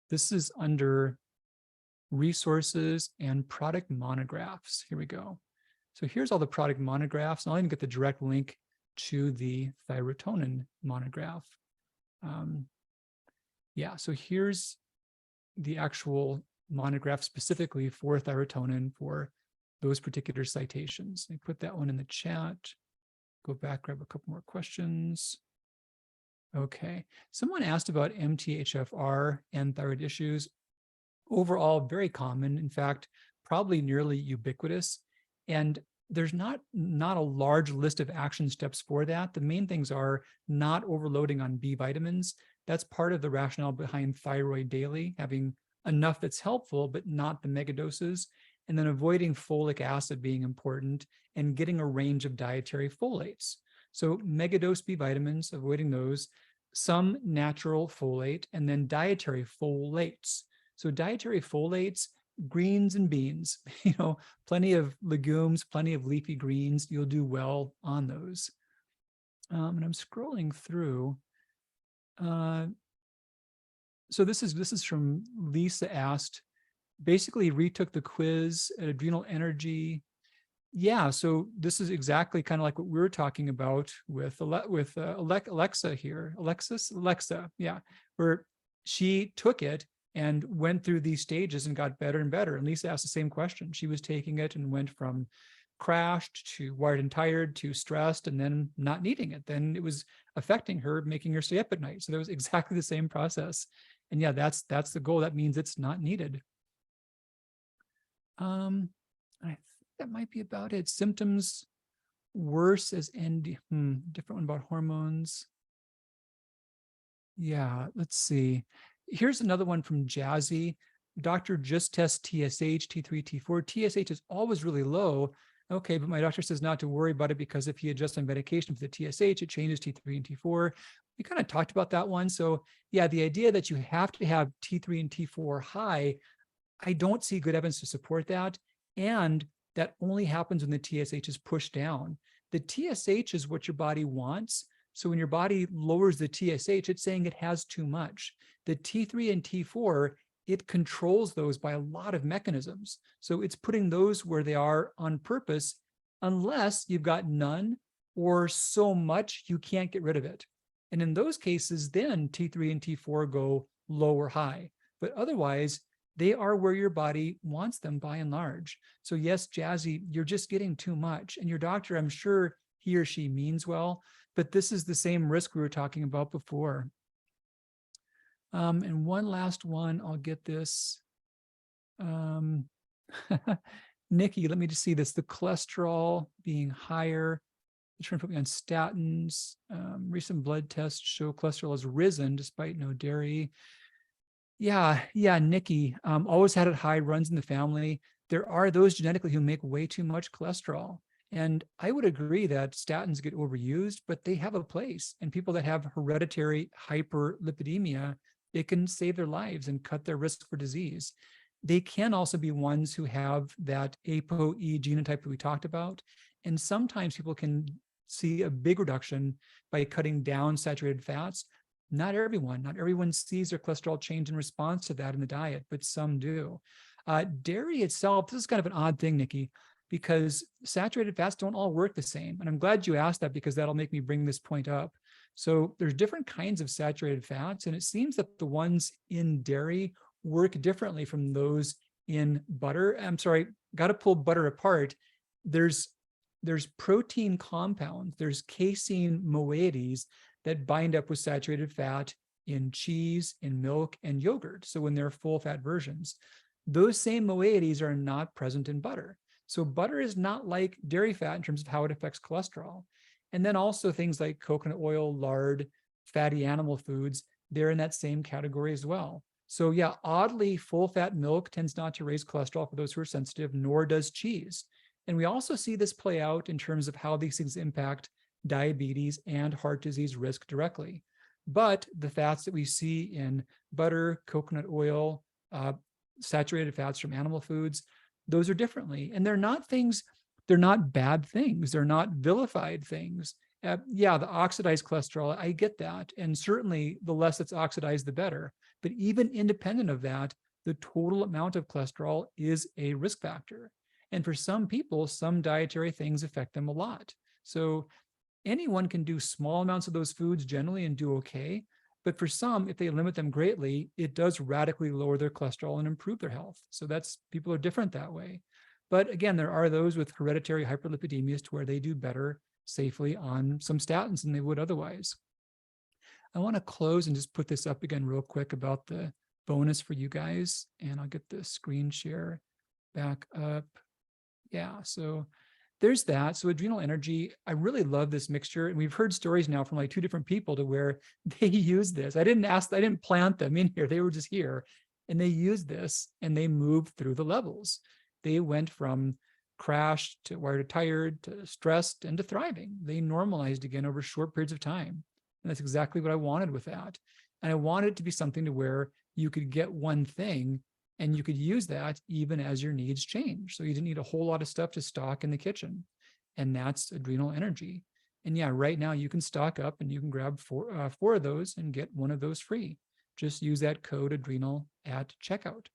This is under resources and product monographs. Here we go. So here's all the product monographs. I'll even get the direct link to the thyrotonin monograph. Yeah, so here's the actual monograph specifically for thyrotonin for those particular citations. I put that one in the chat. Go back, grab a couple more questions. Okay, someone asked about MTHFR and thyroid issues. Overall, very common. In fact, probably nearly ubiquitous. And there's not a large list of action steps for that. The main things are not overloading on B vitamins. That's part of the rationale behind thyroid daily, having enough that's helpful, but not the mega doses. And then avoiding folic acid being important and getting a range of dietary folates. So megadose B vitamins, avoiding those, some natural folate, and then dietary folates. So dietary folates, greens and beans, plenty of legumes, plenty of leafy greens, you'll do well on those. And I'm scrolling through. So this is from Lisa asked, basically retook the quiz at Adrenal Energy. Yeah, so this is exactly kind of like what we were talking about with Alexa here, Alexa, yeah, where she took it and went through these stages and got better and better. And Lisa asked the same question. She was taking it and went from crashed to wired and tired to stressed and then not needing it. Then it was affecting her, making her stay up at night. So that was exactly the same process. And yeah, that's the goal. That means it's not needed. I think that might be about it. Symptoms worse as different one about hormones. Yeah, let's see. Here's another one from Jazzy. Doctor just tests TSH, T3, T4. TSH is always really low. Okay, but my doctor says not to worry about it because if he adjusts on medication for the TSH, it changes T3 and T4. We kind of talked about that one. So yeah, the idea that you have to have T3 and T4 high, I don't see good evidence to support that. And that only happens when the TSH is pushed down. The TSH is what your body wants. So when your body lowers the TSH, it's saying it has too much. The T3 and T4, it controls those by a lot of mechanisms. So it's putting those where they are on purpose, unless you've got none or so much you can't get rid of it. And in those cases, then T3 and T4 go low or high. But otherwise, they are where your body wants them by and large. So yes, Jazzy, you're just getting too much. And your doctor, I'm sure he or she means well, but this is the same risk we were talking about before. And one last one, I'll get this. Nikki, let me just see this. The cholesterol being higher. They're trying to put me on statins. Recent blood tests show cholesterol has risen despite no dairy. Yeah, Nikki, always had it high, runs in the family. There are those genetically who make way too much cholesterol. And I would agree that statins get overused, but they have a place. And people that have hereditary hyperlipidemia, it can save their lives and cut their risk for disease. They can also be ones who have that ApoE genotype that we talked about. And sometimes people can see a big reduction by cutting down saturated fats. Not everyone sees their cholesterol change in response to that in the diet, but some do. Dairy itself, this is kind of an odd thing, Nikki, because saturated fats don't all work the same. And I'm glad you asked that, because that'll make me bring this point up. So there's different kinds of saturated fats, and it seems that the ones in dairy work differently from those in butter. I'm sorry, got to pull butter apart. There's protein compounds, there's casein moieties that bind up with saturated fat in cheese, in milk, and yogurt. So when they're full fat versions, those same moieties are not present in butter. So butter is not like dairy fat in terms of how it affects cholesterol. And then also things like coconut oil, lard, fatty animal foods, they're in that same category as well. So yeah, oddly, full fat milk tends not to raise cholesterol for those who are sensitive, nor does cheese. And we also see this play out in terms of how these things impact diabetes and heart disease risk directly. But the fats that we see in butter, coconut oil, saturated fats from animal foods, those are differently. And they're not bad things. They're not vilified things. Yeah, the oxidized cholesterol, I get that. And certainly the less it's oxidized, the better. But even independent of that, the total amount of cholesterol is a risk factor. And for some people, some dietary things affect them a lot. So anyone can do small amounts of those foods generally and do okay. But for some, if they limit them greatly, it does radically lower their cholesterol and improve their health. So people are different that way. But again, there are those with hereditary hyperlipidemias to where they do better safely on some statins than they would otherwise. I want to close and just put this up again real quick about the bonus for you guys. And I'll get the screen share back up. Yeah, so there's that. So adrenal energy, I really love this mixture. And we've heard stories now from like 2 different people to where they use this. I didn't plant them in here. They were just here and they used this and they moved through the levels. They went from crashed to wired tired to stressed and to thriving. They normalized again over short periods of time. And that's exactly what I wanted with that. And I wanted it to be something to where you could get one thing and you could use that even as your needs change. So you didn't need a whole lot of stuff to stock in the kitchen. And that's adrenal energy. And yeah, right now you can stock up and you can grab four of those and get one of those free. Just use that code adrenal at checkout.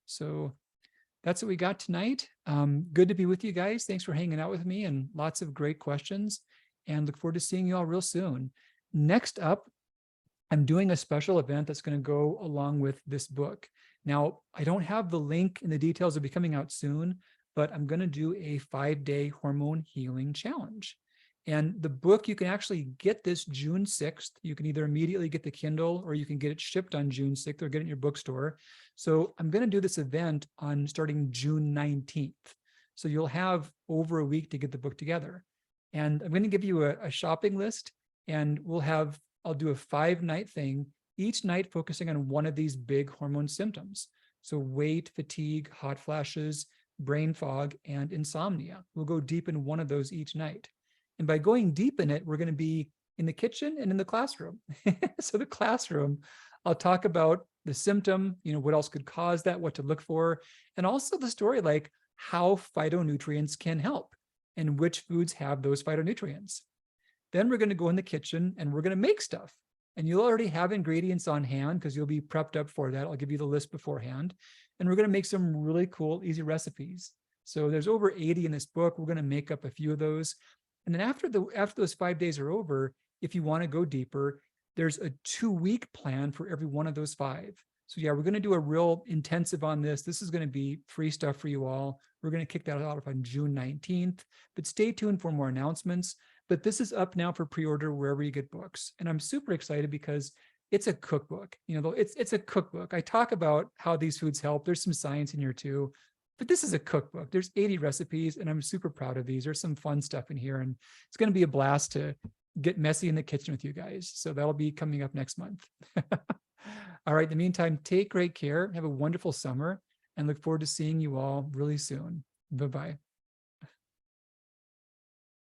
So that's what we got tonight. Good to be with you guys. Thanks for hanging out with me and lots of great questions, and look forward to seeing you all real soon. Next up, I'm doing a special event that's going to go along with this book. Now, I don't have the link and the details will be coming out soon, but I'm going to do a 5-day hormone healing challenge. And the book, you can actually get this June 6th. You can either immediately get the Kindle or you can get it shipped on June 6th or get it in your bookstore. So I'm going to do this event on starting June 19th. So you'll have over a week to get the book together. And I'm going to give you a shopping list, and I'll do a 5-night thing, each night focusing on one of these big hormone symptoms. So weight, fatigue, hot flashes, brain fog, and insomnia. We'll go deep in one of those each night. And by going deep in it, we're going to be in the kitchen and in the classroom. So the classroom, I'll talk about the symptom, what else could cause that, what to look for, and also the story like how phytonutrients can help and which foods have those phytonutrients. Then we're going to go in the kitchen and we're going to make stuff. And you'll already have ingredients on hand because you'll be prepped up for that. I'll give you the list beforehand. And we're going to make some really cool, easy recipes. So there's over 80 in this book. We're going to make up a few of those. And then after those 5 days are over, if you want to go deeper, there's a 2-week plan for every one of those 5. So yeah, we're going to do a real intensive on this. This is going to be free stuff for you all. We're going to kick that out on June 19th, but stay tuned for more announcements. But this is up now for pre-order wherever you get books. And I'm super excited because it's a cookbook. It's a cookbook. I talk about how these foods help. There's some science in here too, but this is a cookbook. There's 80 recipes and I'm super proud of these. There's some fun stuff in here and it's going to be a blast to get messy in the kitchen with you guys. So that'll be coming up next month. All right. In the meantime, take great care. Have a wonderful summer and look forward to seeing you all really soon. Bye-bye.